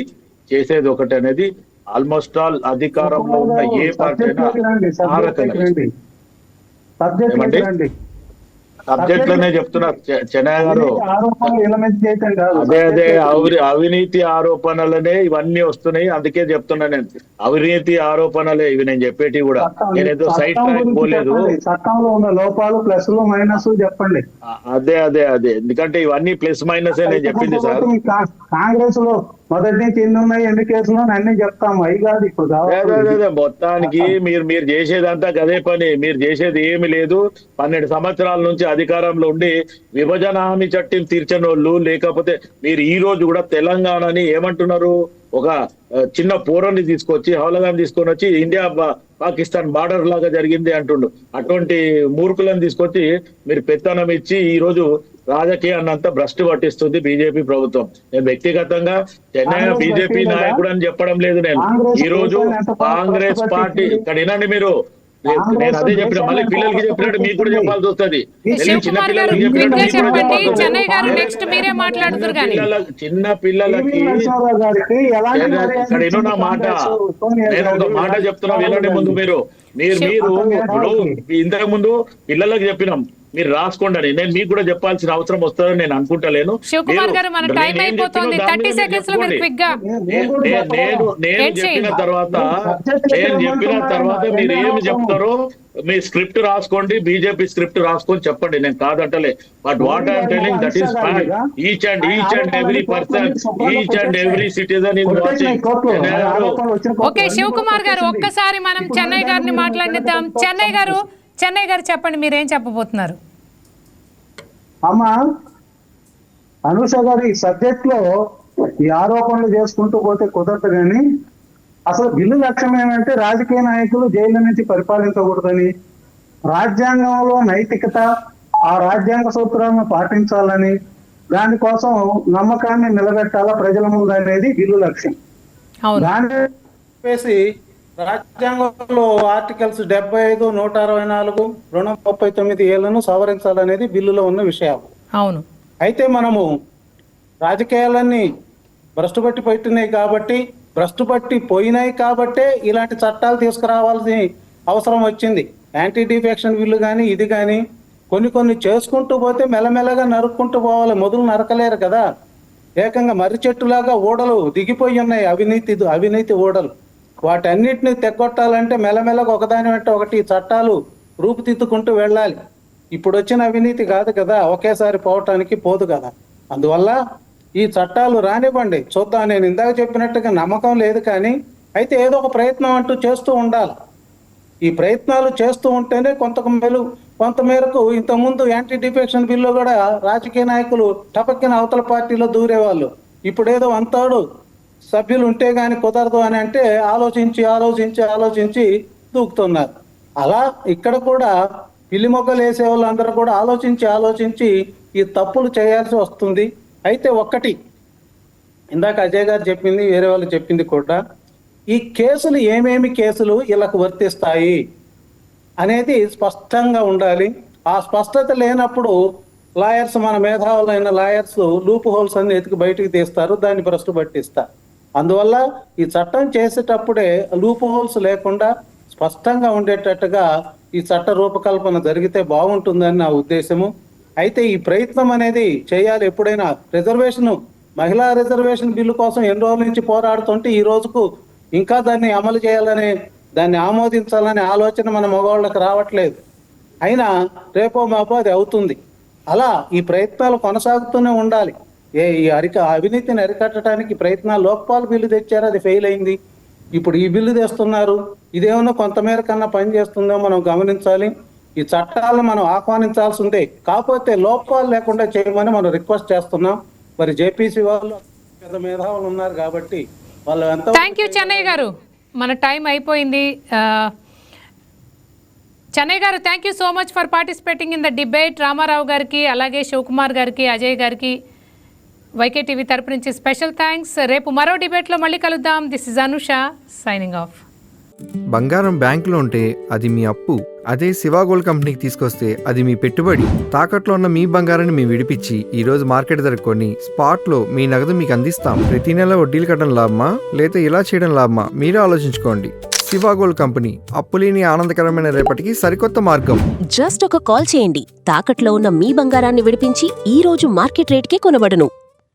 చేసేది ఒకటి అనేది ఆల్మోస్ట్ ఆల్ అధికారంలో ఉన్న ఏ పార్టీ అయినా ఆ రకంగా ఏమండి సబ్జెక్ట్ లోనే చెప్తున్నారు చెన్నయ్య గారు. ఆరోపణలు ఎలిమెంట్ చేయటం కాదు. అదే అవినీతి ఆరోపణలనే ఇవన్నీ వస్తున్నాయి. అందుకే చెప్తున్నా నేను, అవినీతి ఆరోపణలే ఇవి నేను చెప్పేటి కూడా. నేనేదో సైట్ ట్రాక్ పోలేదు. చట్టంలో ఉన్న లోపాలు ప్లస్లు మైనస్ చెప్పండి. అదే ఎందుకంటే ఇవన్నీ ప్లస్ మైనస్ నేను చెప్పింది సార్. కాంగ్రెస్ లో మొదటి నుంచి ఎన్ని ఉన్నాయి, ఎన్ని కేసులు అన్ని చెప్తాము. అవి కాదు ఇప్పుడు అదే మొత్తానికి మీరు చేసేదంతా గదే పని. మీరు చేసేది ఏమి లేదు. 12 సంవత్సరాల నుంచి అధికారంలో ఉండి విభజన హామీ చట్టం తీర్చని వాళ్ళు, లేకపోతే మీరు ఈ రోజు కూడా తెలంగాణని ఏమంటున్నారు, ఒక చిన్న పోరాన్ని తీసుకొచ్చి హౌలగాన్ని తీసుకొని వచ్చి ఇండియా పాకిస్తాన్ బార్డర్ లాగా జరిగింది అంటుండు. అటువంటి మూర్ఖులను తీసుకొచ్చి మీరు పెత్తనం ఇచ్చి ఈ రోజు రాజకీయాన్నంతా భ్రష్టు పట్టిస్తుంది బీజేపీ ప్రభుత్వం. నేను వ్యక్తిగతంగా చెన్నై బీజేపీ నాయకుడు అని చెప్పడం లేదు. నేను ఈ రోజు కాంగ్రెస్ పార్టీ ఇక్కడ వినండి మీరు, నేను అదే చెప్పిన, మళ్ళీ పిల్లలకి చెప్పినట్టు మీకు కూడా చెప్పాల్సి వస్తుంది. చిన్న పిల్లలకి చిన్న పిల్లలకి ఇక్కడ ఎన్నో నా మాట, నేను ఒక మాట చెప్తున్నా వినండి. ముందు మీరు ఇప్పుడు ఇంతకు ముందు పిల్లలకి చెప్పినాం మీరు రాసుకోండి అని. నేను మీకు కూడా చెప్పాల్సిన అవసరం వస్తుందని నేను అనుకుంటలేను. నేను చెప్పిన తర్వాత మీరు ఏమి చెప్తారో మీ స్క్రిప్ట్ రాసుకోండి, బీజేపీ స్క్రిప్ట్ రాసుకొని చెప్పండి, నేను కాదంటలే. But what I'm telling that is fact. Each and every person, each and every citizen is watching. Okay Shivakumar garu, ఒక్కసారి మనం చెన్నై గారిని మాట్లాడిద్దాం. చెన్నై గారు చెప్పండి, మీరేం చెప్పబోతున్నారు? అమ్మా అనూష గారు, ఈ సబ్జెక్ట్ లో ఈ ఆరోపణలు చేసుకుంటూ పోతే కుదరదు. కానీ అసలు బిల్లు లక్ష్యం ఏమంటే రాజకీయ నాయకులు జైలు నుంచి పరిపాలించకూడదని, రాజ్యాంగంలో నైతికత, ఆ రాజ్యాంగ సూత్రాలను పాటించాలని, దానికోసం నమ్మకాన్ని నిలబెట్టాలా ప్రజల ముందు అనేది బిల్లు లక్ష్యం. దాని వేసి రాజ్యాంగంలో ఆర్టికల్స్ 75, 164, 239 ఏళ్లను సవరించాలనేది బిల్లులో ఉన్న విషయం. అవును. అయితే మనము రాజకీయాలన్నీ భ్రష్టుపట్టి పోయినాయి కాబట్టే ఇలాంటి చట్టాలు తీసుకురావాల్సిన అవసరం వచ్చింది. యాంటీ డిఫెక్షన్ బిల్లు కానీ ఇది కానీ కొన్ని చేసుకుంటూ పోతే మెల్లమెల్లగా నరుక్కుంటూ పోవాలి. మొదలు నరకలేరు కదా. ఏకంగా మర్రి చెట్టులాగా ఓడలు దిగిపోయి ఉన్నాయి, అవినీతి ఓడలు. వాటన్నిటిని తెగొట్టాలంటే మెల్లమెల్లగా ఒకదాని వెంట ఒకటి చట్టాలు రూపుదిద్దుకుంటూ వెళ్ళాలి. ఇప్పుడు వచ్చిన అవినీతి కాదు కదా, ఒకేసారి పోవటానికి పోదు కదా. అందువల్ల ఈ చట్టాలు రానివ్వండి, చూద్దాం. నేను ఇందాక చెప్పినట్టుగా నమ్మకం లేదు కానీ అయితే ఏదో ఒక ప్రయత్నం అంటూ చేస్తూ ఉండాలి. ఈ ప్రయత్నాలు చేస్తూ ఉంటేనే కొంతమేరకు ఇంతకుముందు యాంటీ డిఫెక్షన్ బిల్లు కూడా రాజకీయ నాయకులు టపక్కిన అవతల పార్టీలో దూరేవాళ్ళు. ఇప్పుడు ఏదో అంతాడు సభ్యులు ఉంటే గాని కుదరదు అని అంటే ఆలోచించి దూకుతున్నారు. అలా ఇక్కడ కూడా పిల్లి మొగ్గలు వేసే వాళ్ళందరూ కూడా ఆలోచించి ఈ తప్పులు చేయాల్సి వస్తుంది. అయితే ఒక్కటి ఇందాక అజయ్ గారు చెప్పింది, వేరే వాళ్ళు చెప్పింది కూడా, ఈ కేసులు ఏమేమి కేసులు వీళ్ళకు వర్తిస్తాయి అనేది స్పష్టంగా ఉండాలి. ఆ స్పష్టత లేనప్పుడు లాయర్స్, మన మేధావులైన లాయర్స్ లూప్ హోల్స్ అన్ని ఎతికి బయటికి తీస్తారు, దాన్ని భ్రష్టు పట్టిస్తారు. అందువల్ల ఈ చట్టం చేసేటప్పుడే లూప్ హోల్స్ లేకుండా స్పష్టంగా ఉండేటట్టుగా ఈ చట్ట రూపకల్పన జరిగితే బాగుంటుందని నా ఉద్దేశము. అయితే ఈ ప్రయత్నం అనేది చేయాలి. ఎప్పుడైనా మహిళా రిజర్వేషన్ బిల్లు కోసం ఎన్ని రోజుల నుంచి పోరాడుతుంటే ఈ రోజుకు ఇంకా దాన్ని అమలు చేయాలని, దాన్ని ఆమోదించాలనే ఆలోచన మన మగవాళ్ళకి రావట్లేదు. అయినా రేపో మాపో అది అవుతుంది. అలా ఈ ప్రయత్నాలు కొనసాగుతూనే ఉండాలి. అవినీతిని అరికట్టడానికి ప్రయత్నాలు, లోక్పాల్ బిల్లు తెచ్చారు, అది ఫెయిల్ అయింది. ఇప్పుడు ఈ బిల్లు తెస్తున్నారు, ఇదేమన్నా కొంతమేర కన్నా పనిచేస్తుందో మనం గమనించాలి. ఈ చట్టాలను మనం ఆహ్వానించాల్సి ఉంది. కాకపోతే లోపాలు లేకుండా చేయమని మనం రిక్వెస్ట్ చేస్తున్నాం. మరి జేపీసీ వాళ్ళు పెద్ద మేధావులు ఉన్నారు కాబట్టి వాళ్ళు ఎంత. థ్యాంక్ యూ చెన్నై గారు, మన టైం అయిపోయింది. చెన్నై గారు, thank you so much for participating in the debate. Ramarao గారికి, అలాగే శివకుమార్ గారికి, అజయ్ గారికి వైకే టీవీ తరపు నుంచి స్పెషల్ థ్యాంక్స్. రేపు మరో డిబేట్లో మళ్ళీ కలుద్దాం. This is Anusha signing off. బంగారం బ్యాంకులో ఉంటే అది మీ అప్పు, అదే శివ గోల్డ్ కంపెనీకి తీసుకొస్తే అది మీ పెట్టుబడి. తాకట్లో ఉన్న మీ బంగారాన్ని మేము విడిపించి ఈ రోజు మార్కెట్ ధర కొని స్పాట్లో మీ నగదు మీకు అందిస్తాం. ప్రతి నెల వడ్డీలు కట్టడం లాభమా లేదా ఇలా చేయడం లాభమా మీరే ఆలోచించుకోండి. శివ గోల్డ్ కంపెనీ, అప్పులేని ఆనందకరమైన రేపటికి సరికొత్త మార్గం. జస్ట్ ఒక కాల్ చేయండి. తాకట్లో ఉన్న మీ బంగారాన్ని విడిపించి ఈ రోజు మార్కెట్ రేట్కే కొనబడును.